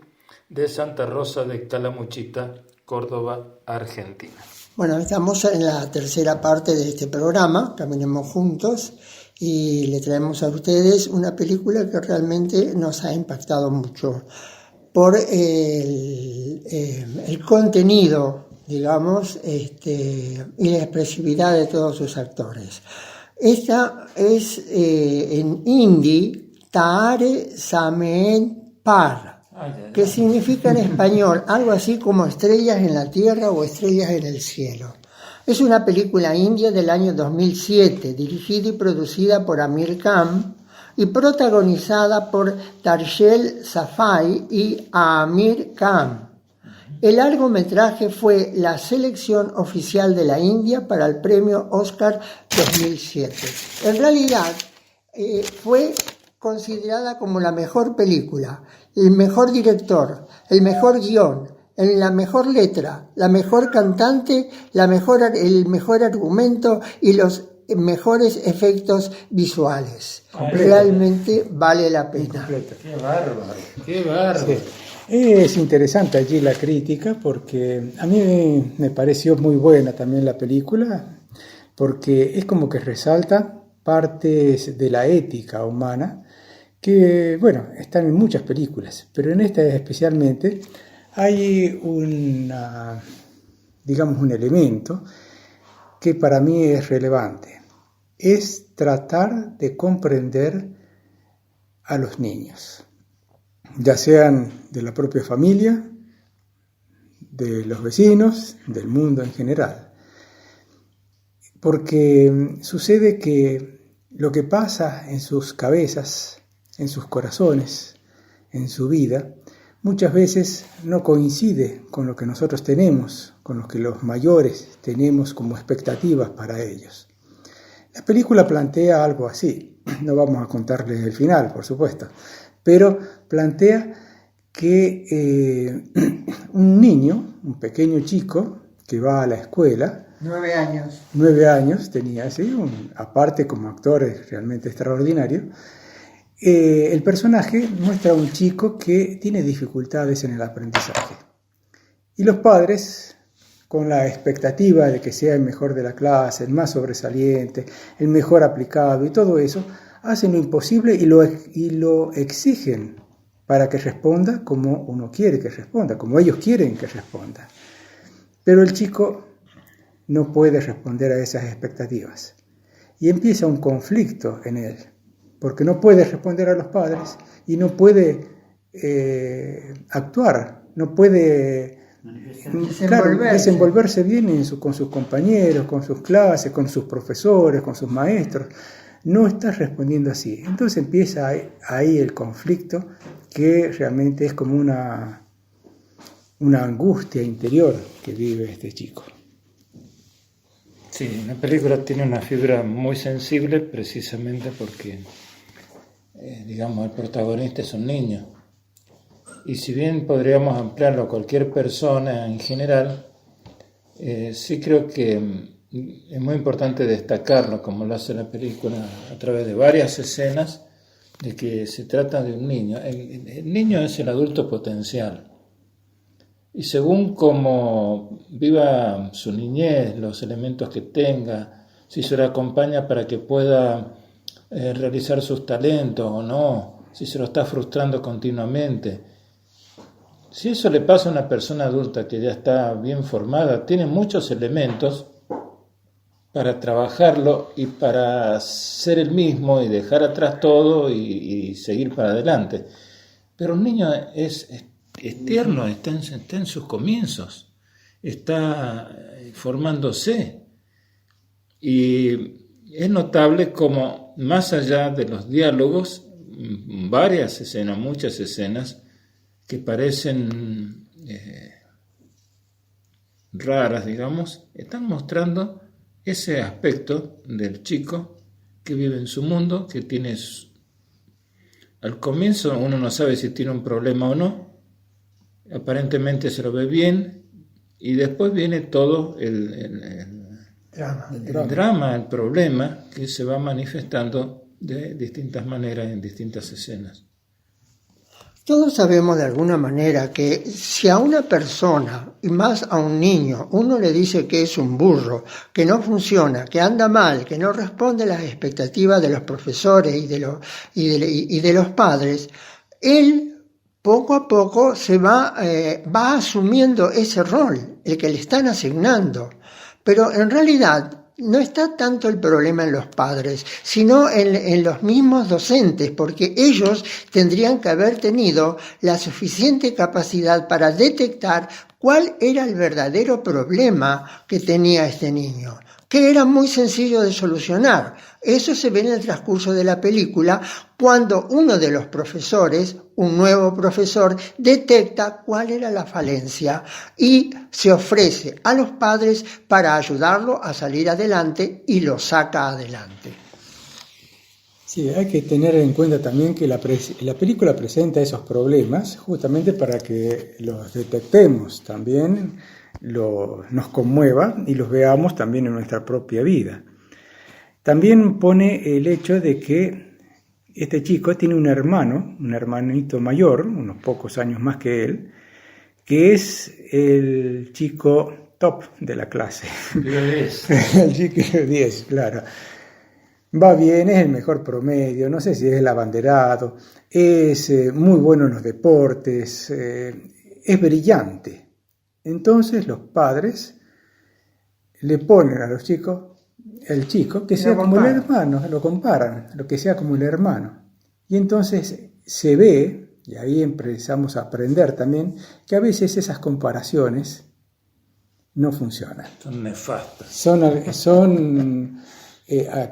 de Santa Rosa de Calamuchita, Córdoba, Argentina. Bueno, estamos en la tercera parte de este programa, Caminemos Juntos, y le traemos a ustedes una película que realmente nos ha impactado mucho por el contenido, digamos, y la expresividad de todos sus actores. Esta es en hindi Taare Zameen Par, que significa en español algo así como estrellas en la tierra o estrellas en el cielo. Es una película india del año 2007, dirigida y producida por Aamir Khan y protagonizada por Darshel Safai y Aamir Khan. El largometraje fue la selección oficial de la India para el premio Oscar 2007. En realidad fue considerada como la mejor película, el mejor director, el mejor guión, la mejor letra, la mejor cantante, el mejor argumento y los mejores efectos visuales. Realmente vale la pena. ¡Qué bárbaro! ¡Qué bárbaro! Sí. Es interesante allí la crítica, porque a mí me pareció muy buena también la película, porque es como que resalta partes de la ética humana que, bueno, están en muchas películas, pero en esta especialmente hay un elemento que para mí es relevante. Es tratar de comprender a los niños, ya sean de la propia familia, de los vecinos, del mundo en general. Porque sucede que lo que pasa en sus cabezas, en sus corazones, en su vida, muchas veces no coincide con lo que nosotros tenemos, con lo que los mayores tenemos como expectativas para ellos. La película plantea algo así, no vamos a contarles el final, por supuesto, pero plantea que un niño, un pequeño chico que va a la escuela, 9 años. 9 años tenía, ¿sí? Aparte como actor es realmente extraordinario. El personaje muestra a un chico que tiene dificultades en el aprendizaje. Y los padres, con la expectativa de que sea el mejor de la clase, el más sobresaliente, el mejor aplicado y todo eso, hacen lo imposible y lo exigen para que responda como uno quiere que responda, como ellos quieren que responda. Pero el chico no puede responder a esas expectativas. Y empieza un conflicto en él, porque no puede responder a los padres y no puede actuar, no puede desenvolverse bien con sus compañeros, con sus clases, con sus profesores, con sus maestros. No está respondiendo así. Entonces empieza ahí el conflicto, que realmente es como una angustia interior que vive este chico. Sí, la película tiene una fibra muy sensible precisamente porque, digamos, el protagonista es un niño. Y si bien podríamos ampliarlo a cualquier persona en general, sí creo que es muy importante destacarlo, como lo hace la película a través de varias escenas, de que se trata de un niño. El niño es el adulto potencial. Y según cómo viva su niñez, los elementos que tenga, si se lo acompaña para que pueda realizar sus talentos o no, si se lo está frustrando continuamente. Si eso le pasa a una persona adulta que ya está bien formada, tiene muchos elementos para trabajarlo y para ser el mismo y dejar atrás todo y seguir para adelante. Pero un niño es tierno, está en sus comienzos, está formándose. Y es notable como, más allá de los diálogos, varias escenas, muchas escenas, que parecen raras, digamos, están mostrando ese aspecto del chico que vive en su mundo, que tiene... Al comienzo uno no sabe si tiene un problema o no, aparentemente se lo ve bien, y después viene todo el drama, el problema, que se va manifestando de distintas maneras en distintas escenas. Todos sabemos de alguna manera que si a una persona, y más a un niño, uno le dice que es un burro, que no funciona, que anda mal, que no responde a las expectativas de los profesores y de los padres, él poco a poco se va asumiendo ese rol, el que le están asignando. Pero en realidad no está tanto el problema en los padres, sino en los mismos docentes, porque ellos tendrían que haber tenido la suficiente capacidad para detectar cuál era el verdadero problema que tenía este niño, que era muy sencillo de solucionar. Eso se ve en el transcurso de la película, cuando uno de los profesores, un nuevo profesor, detecta cuál era la falencia y se ofrece a los padres para ayudarlo a salir adelante y lo saca adelante. Sí, hay que tener en cuenta también que la película presenta esos problemas justamente para que los detectemos también, nos conmueva y los veamos también en nuestra propia vida. También pone el hecho de que este chico tiene un hermanito mayor, unos pocos años más que él, que es el chico top de la clase. El chico 10, claro. Va bien, es el mejor promedio, no sé si es el abanderado, es muy bueno en los deportes, es brillante. Entonces los padres le ponen a los chicos, el chico, que sea como el hermano, lo comparan, lo que sea como el hermano. Y entonces se ve, y ahí empezamos a aprender también, que a veces esas comparaciones no funcionan. Son nefastas.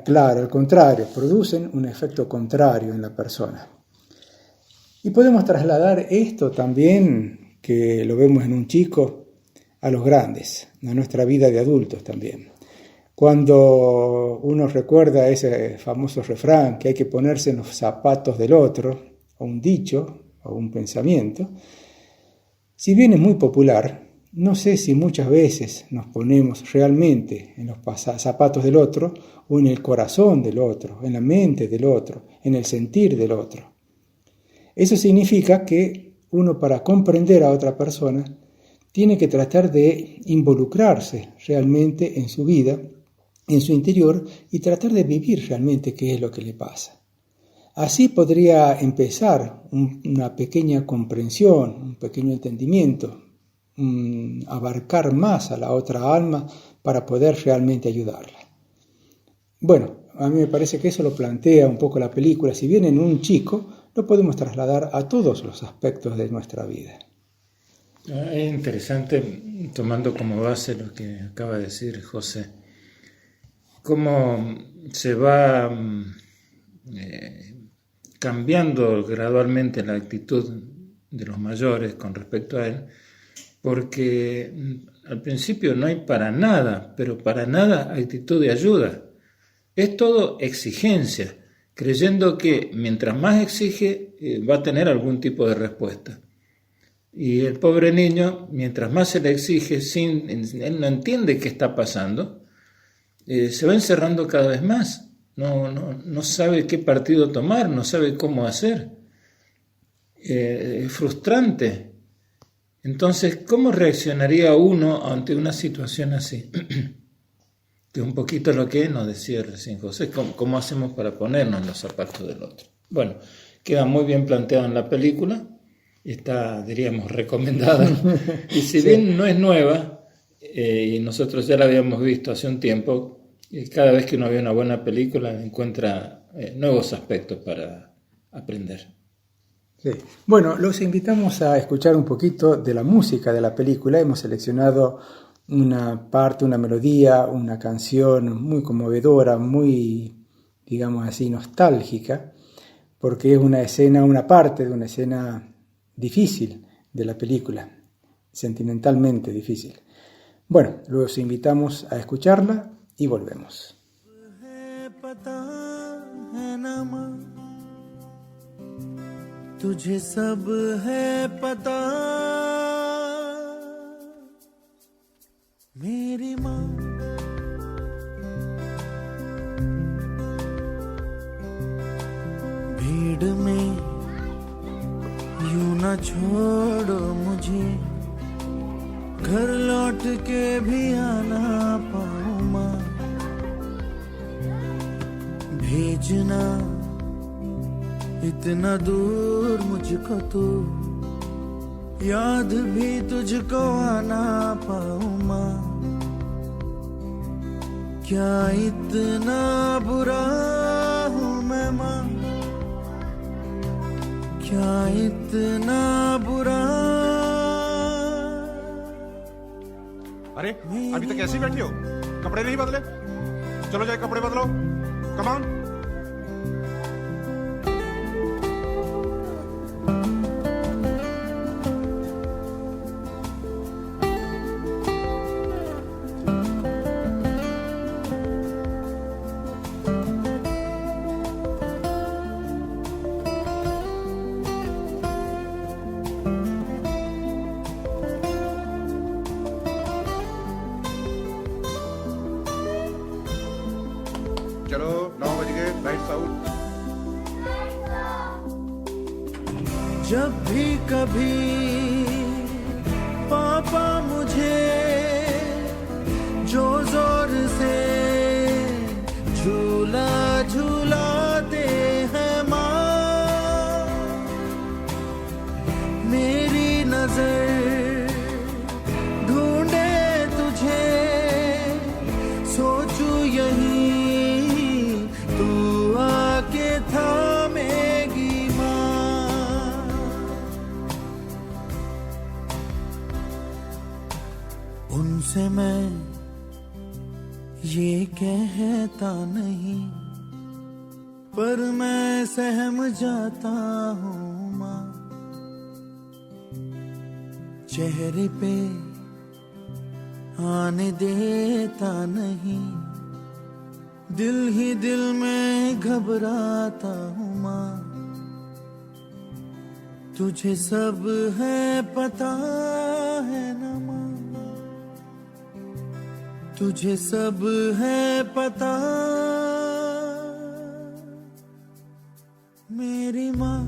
Claro, al contrario, producen un efecto contrario en la persona. Y podemos trasladar esto también, que lo vemos en un chico, a los grandes, a nuestra vida de adultos también. Cuando uno recuerda ese famoso refrán que hay que ponerse en los zapatos del otro, o un dicho, o un pensamiento, si bien es muy popular, no sé si muchas veces nos ponemos realmente en los zapatos del otro, o en el corazón del otro, en la mente del otro, en el sentir del otro. Eso significa que uno, para comprender a otra persona, tiene que tratar de involucrarse realmente en su vida, en su interior, y tratar de vivir realmente qué es lo que le pasa. Así podría empezar una pequeña comprensión, un pequeño entendimiento, abarcar más a la otra alma para poder realmente ayudarla. Bueno, a mí me parece que eso lo plantea un poco la película. Si bien en un chico, lo podemos trasladar a todos los aspectos de nuestra vida. Es interesante, tomando como base lo que acaba de decir José, cómo se va cambiando gradualmente la actitud de los mayores con respecto a él, porque al principio no hay para nada, pero para nada actitud de ayuda. Es todo exigencia, creyendo que mientras más exige va a tener algún tipo de respuesta. Y el pobre niño, mientras más se le exige, él no entiende qué está pasando, se va encerrando cada vez más. No sabe qué partido tomar, no sabe cómo hacer. Es frustrante. Entonces, ¿cómo reaccionaría uno ante una situación así? Que es un poquito lo que nos decía recién José, ¿cómo hacemos para ponernos en los zapatos del otro? Bueno, queda muy bien planteado en la película, está, diríamos, recomendada, y si bien no es nueva, y nosotros ya la habíamos visto hace un tiempo, cada vez que uno ve una buena película encuentra nuevos aspectos para aprender. Sí. Bueno, los invitamos a escuchar un poquito de la música de la película. Hemos seleccionado una parte, una melodía, una canción muy conmovedora, muy, digamos así, nostálgica, porque es una parte de una escena difícil de la película, sentimentalmente difícil. Bueno, los invitamos a escucharla y volvemos. तुझे सब है पता मेरी माँ भीड़ में यूं न छोड़ो मुझे घर लौट के भी आना पाऊँ माँ भेजना इतना दूर मुझको तो याद भी तुझको आना पाऊँ माँ क्या इतना बुरा हूँ मैं माँ क्या इतना बुरा अरे अभी तक ऐसे ही बैठी हो कपड़े नहीं बदले चलो जाए कपड़े बदलो कम ऑन चलो 9 बज गए लाइट्स आउट जब भी कभी पापा मुझे जो जोर से झूला झूलाते हैं माँ मेरी नजर ढूंढे तुझे सोचू यही उनसे मैं ये कहता नहीं पर मैं सहम जाता हूँ माँ चेहरे पे आने देता नहीं दिल ही दिल में घबराता हूँ माँ तुझे सब है पता है ना माँ तुझे सब है पता मेरी माँ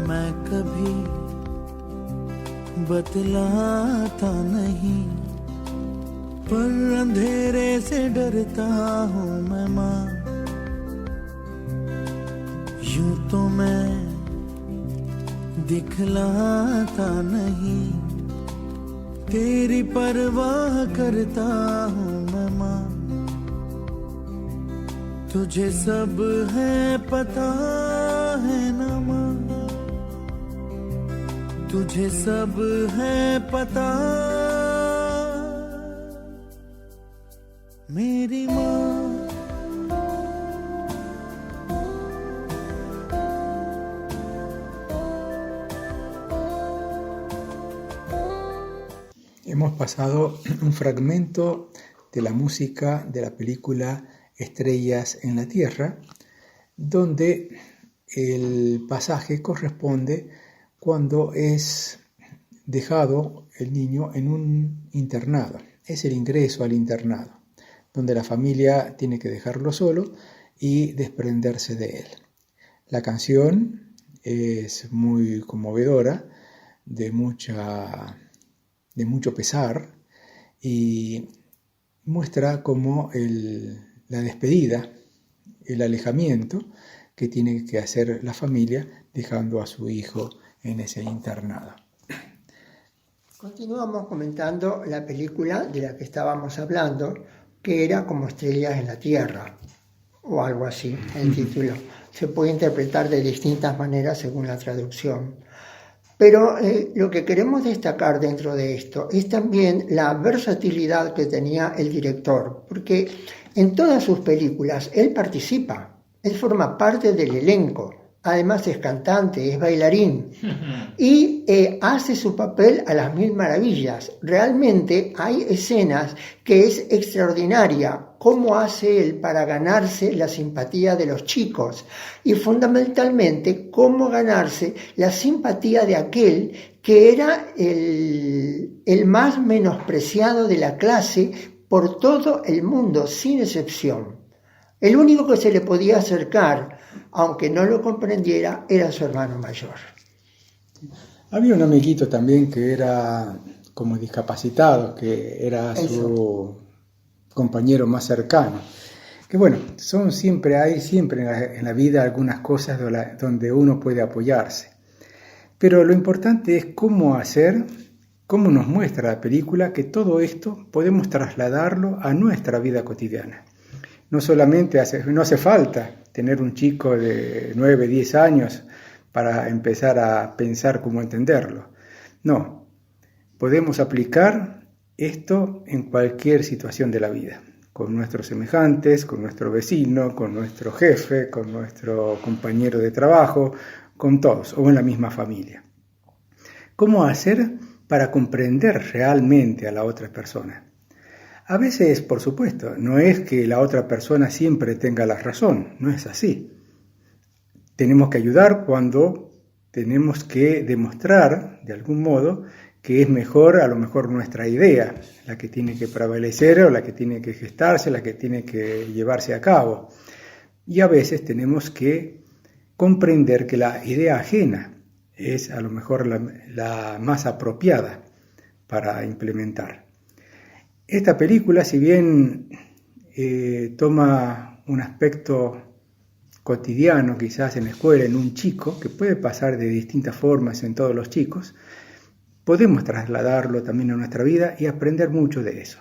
मैं कभी बतलाता नहीं पर अंधेरे से डरता हूँ मैं माँ, यूं तो मैं दिखलाता नहीं, तेरी परवाह करता हूँ मैं माँ। तुझे सब है पता है ना माँ, तुझे सब है पता मेरी माँ। Hemos pasado un fragmento de la música de la película Estrellas en la Tierra, donde el pasaje corresponde cuando es dejado el niño en un internado. Es el ingreso al internado, donde la familia tiene que dejarlo solo y desprenderse de él. La canción es muy conmovedora, de mucho pesar, y muestra como la despedida, el alejamiento que tiene que hacer la familia dejando a su hijo en ese internado. Continuamos comentando la película de la que estábamos hablando, que era Como estrellas en la Tierra, o algo así, el título. Se puede interpretar de distintas maneras según la traducción. Pero lo que queremos destacar dentro de esto es también la versatilidad que tenía el director, porque en todas sus películas él participa, él forma parte del elenco, además es cantante, es bailarín y hace su papel a las mil maravillas. Realmente hay escenas que es extraordinaria cómo hace él para ganarse la simpatía de los chicos y fundamentalmente cómo ganarse la simpatía de aquel que era el más menospreciado de la clase por todo el mundo, sin excepción. El único que se le podía acercar, aunque no lo comprendiera, era su hermano mayor. Había un amiguito también que era como discapacitado, que era su compañero más cercano. Que bueno, hay siempre en la vida algunas cosas donde uno puede apoyarse. Pero lo importante es cómo nos muestra la película que todo esto podemos trasladarlo a nuestra vida cotidiana. No hace falta tener un chico de 9, 10 años para empezar a pensar cómo entenderlo. No, podemos aplicar esto en cualquier situación de la vida, con nuestros semejantes, con nuestro vecino, con nuestro jefe, con nuestro compañero de trabajo, con todos, o en la misma familia. ¿Cómo hacer para comprender realmente a la otra persona? A veces, por supuesto, no es que la otra persona siempre tenga la razón, no es así. Tenemos que ayudar cuando tenemos que demostrar, de algún modo, que es mejor, a lo mejor, nuestra idea, la que tiene que prevalecer o la que tiene que gestarse, la que tiene que llevarse a cabo. Y a veces tenemos que comprender que la idea ajena es a lo mejor la más apropiada para implementar. Esta película, si bien toma un aspecto cotidiano, quizás en la escuela, en un chico, que puede pasar de distintas formas en todos los chicos, podemos trasladarlo también a nuestra vida y aprender mucho de eso.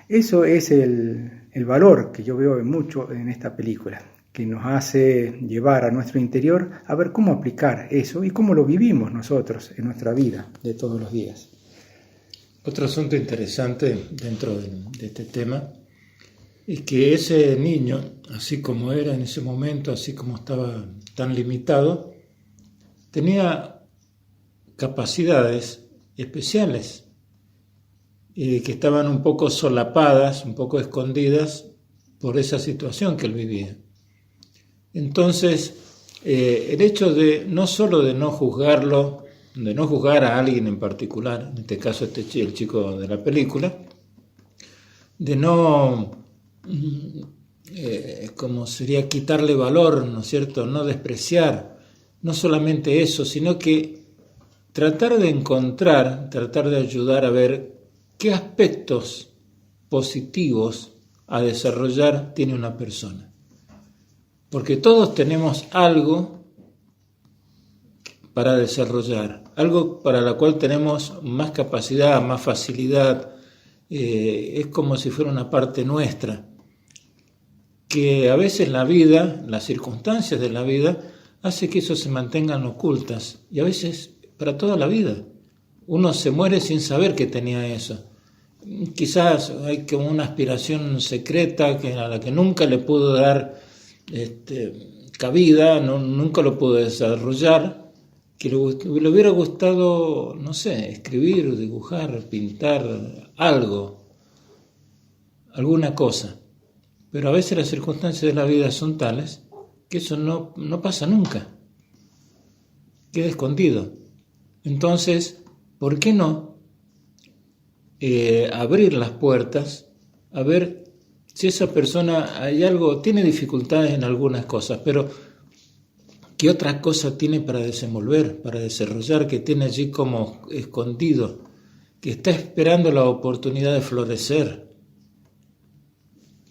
Eso es el valor que yo veo mucho en esta película, que nos hace llevar a nuestro interior a ver cómo aplicar eso y cómo lo vivimos nosotros en nuestra vida de todos los días. Otro asunto interesante dentro de este tema es que ese niño, así como era en ese momento, así como estaba tan limitado, tenía capacidades especiales que estaban un poco solapadas, un poco escondidas por esa situación que él vivía. Entonces, el hecho de no solo de no juzgarlo, de no juzgar a alguien en particular, en este caso el chico de la película, de no, como sería quitarle valor, ¿no es cierto?, no despreciar, no solamente eso, sino que tratar de ayudar a ver qué aspectos positivos a desarrollar tiene una persona. Porque todos tenemos algo para desarrollar, algo para lo cual tenemos más capacidad, más facilidad, es como si fuera una parte nuestra, que a veces la vida, las circunstancias de la vida, hace que eso se mantengan ocultas, y a veces para toda la vida. Uno se muere sin saber que tenía eso. Quizás hay como una aspiración secreta a la que nunca le pudo dar cabida, nunca lo pudo desarrollar, que le hubiera gustado, no sé, escribir, dibujar, pintar algo, alguna cosa. Pero a veces las circunstancias de la vida son tales que eso no pasa nunca, queda escondido. Entonces, ¿por qué no abrir las puertas a ver si esa persona tiene dificultades en algunas cosas, pero qué otra cosa tiene para desenvolver, para desarrollar, que tiene allí como escondido, que está esperando la oportunidad de florecer?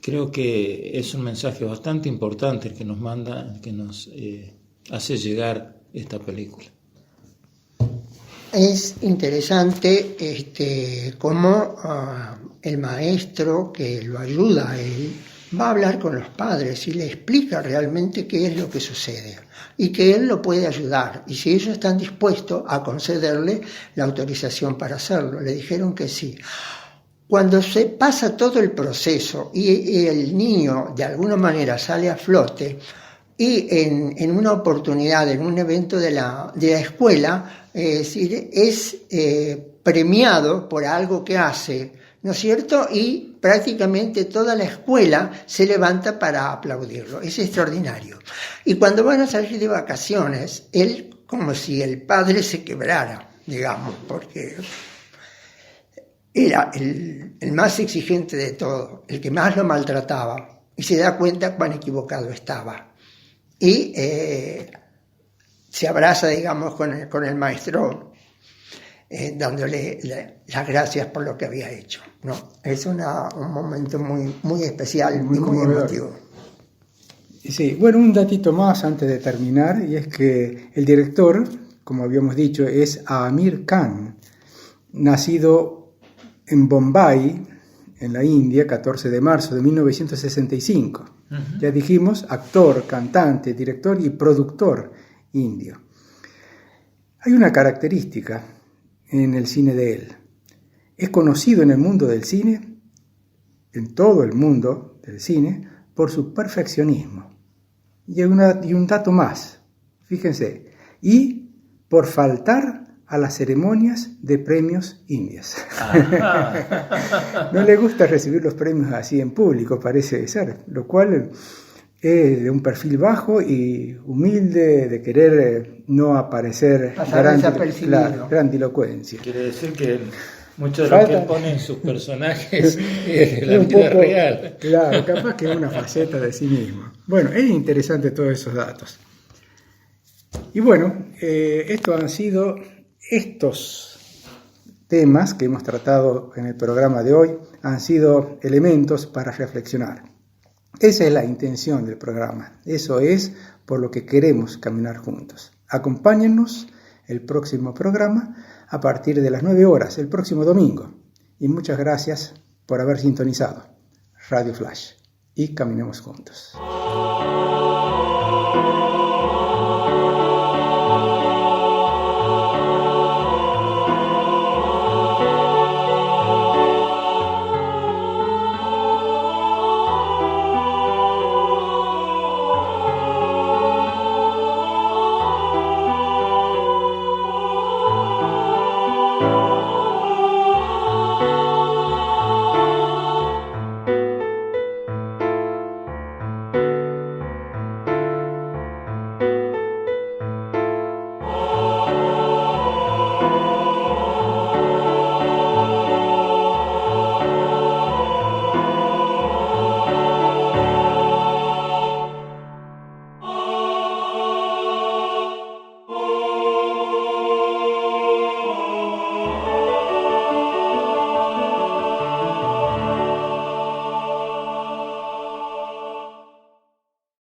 Creo que es un mensaje bastante importante el que nos manda, que nos hace llegar esta película. Es interesante cómo el maestro que lo ayuda a él va a hablar con los padres y le explica realmente qué es lo que sucede y que él lo puede ayudar, y si ellos están dispuestos a concederle la autorización para hacerlo. Le dijeron que sí. Cuando se pasa todo el proceso y el niño de alguna manera sale a flote, y en una oportunidad, en un evento de la escuela, es premiado por algo que hace, ¿no es cierto? Y prácticamente toda la escuela se levanta para aplaudirlo. Es extraordinario. Y cuando van a salir de vacaciones, él, como si el padre se quebrara, digamos, porque era el más exigente de todo, el que más lo maltrataba, y se da cuenta cuán equivocado estaba. Y se abraza, digamos, con el maestro, dándole las gracias por lo que había hecho, ¿no? Es un momento muy, muy especial, muy emotivo. Sí, bueno, un datito más antes de terminar, y es que el director, como habíamos dicho, es Aamir Khan, nacido en Bombay, en la India, 14 de marzo de 1965. Ya dijimos, actor, cantante, director y productor indio. Hay una característica en el cine de él. Es conocido en el mundo del cine, en todo el mundo del cine, por su perfeccionismo. Y un dato más, fíjense, y por faltar a las ceremonias de premios indios. No le gusta recibir los premios así en público, parece ser, lo cual es de un perfil bajo y humilde, de querer no aparecer grandilocuencia. Quiere decir que mucho de lo que él pone en sus personajes es la vida real. Claro, capaz que es una faceta de sí mismo. Bueno, es interesante todos esos datos. Y bueno, estos han sido estos temas que hemos tratado en el programa de hoy, han sido elementos para reflexionar. Esa es la intención del programa, eso es por lo que queremos caminar juntos. Acompáñennos el próximo programa a partir de las 9 horas, el próximo domingo. Y muchas gracias por haber sintonizado Radio Flash y caminemos juntos.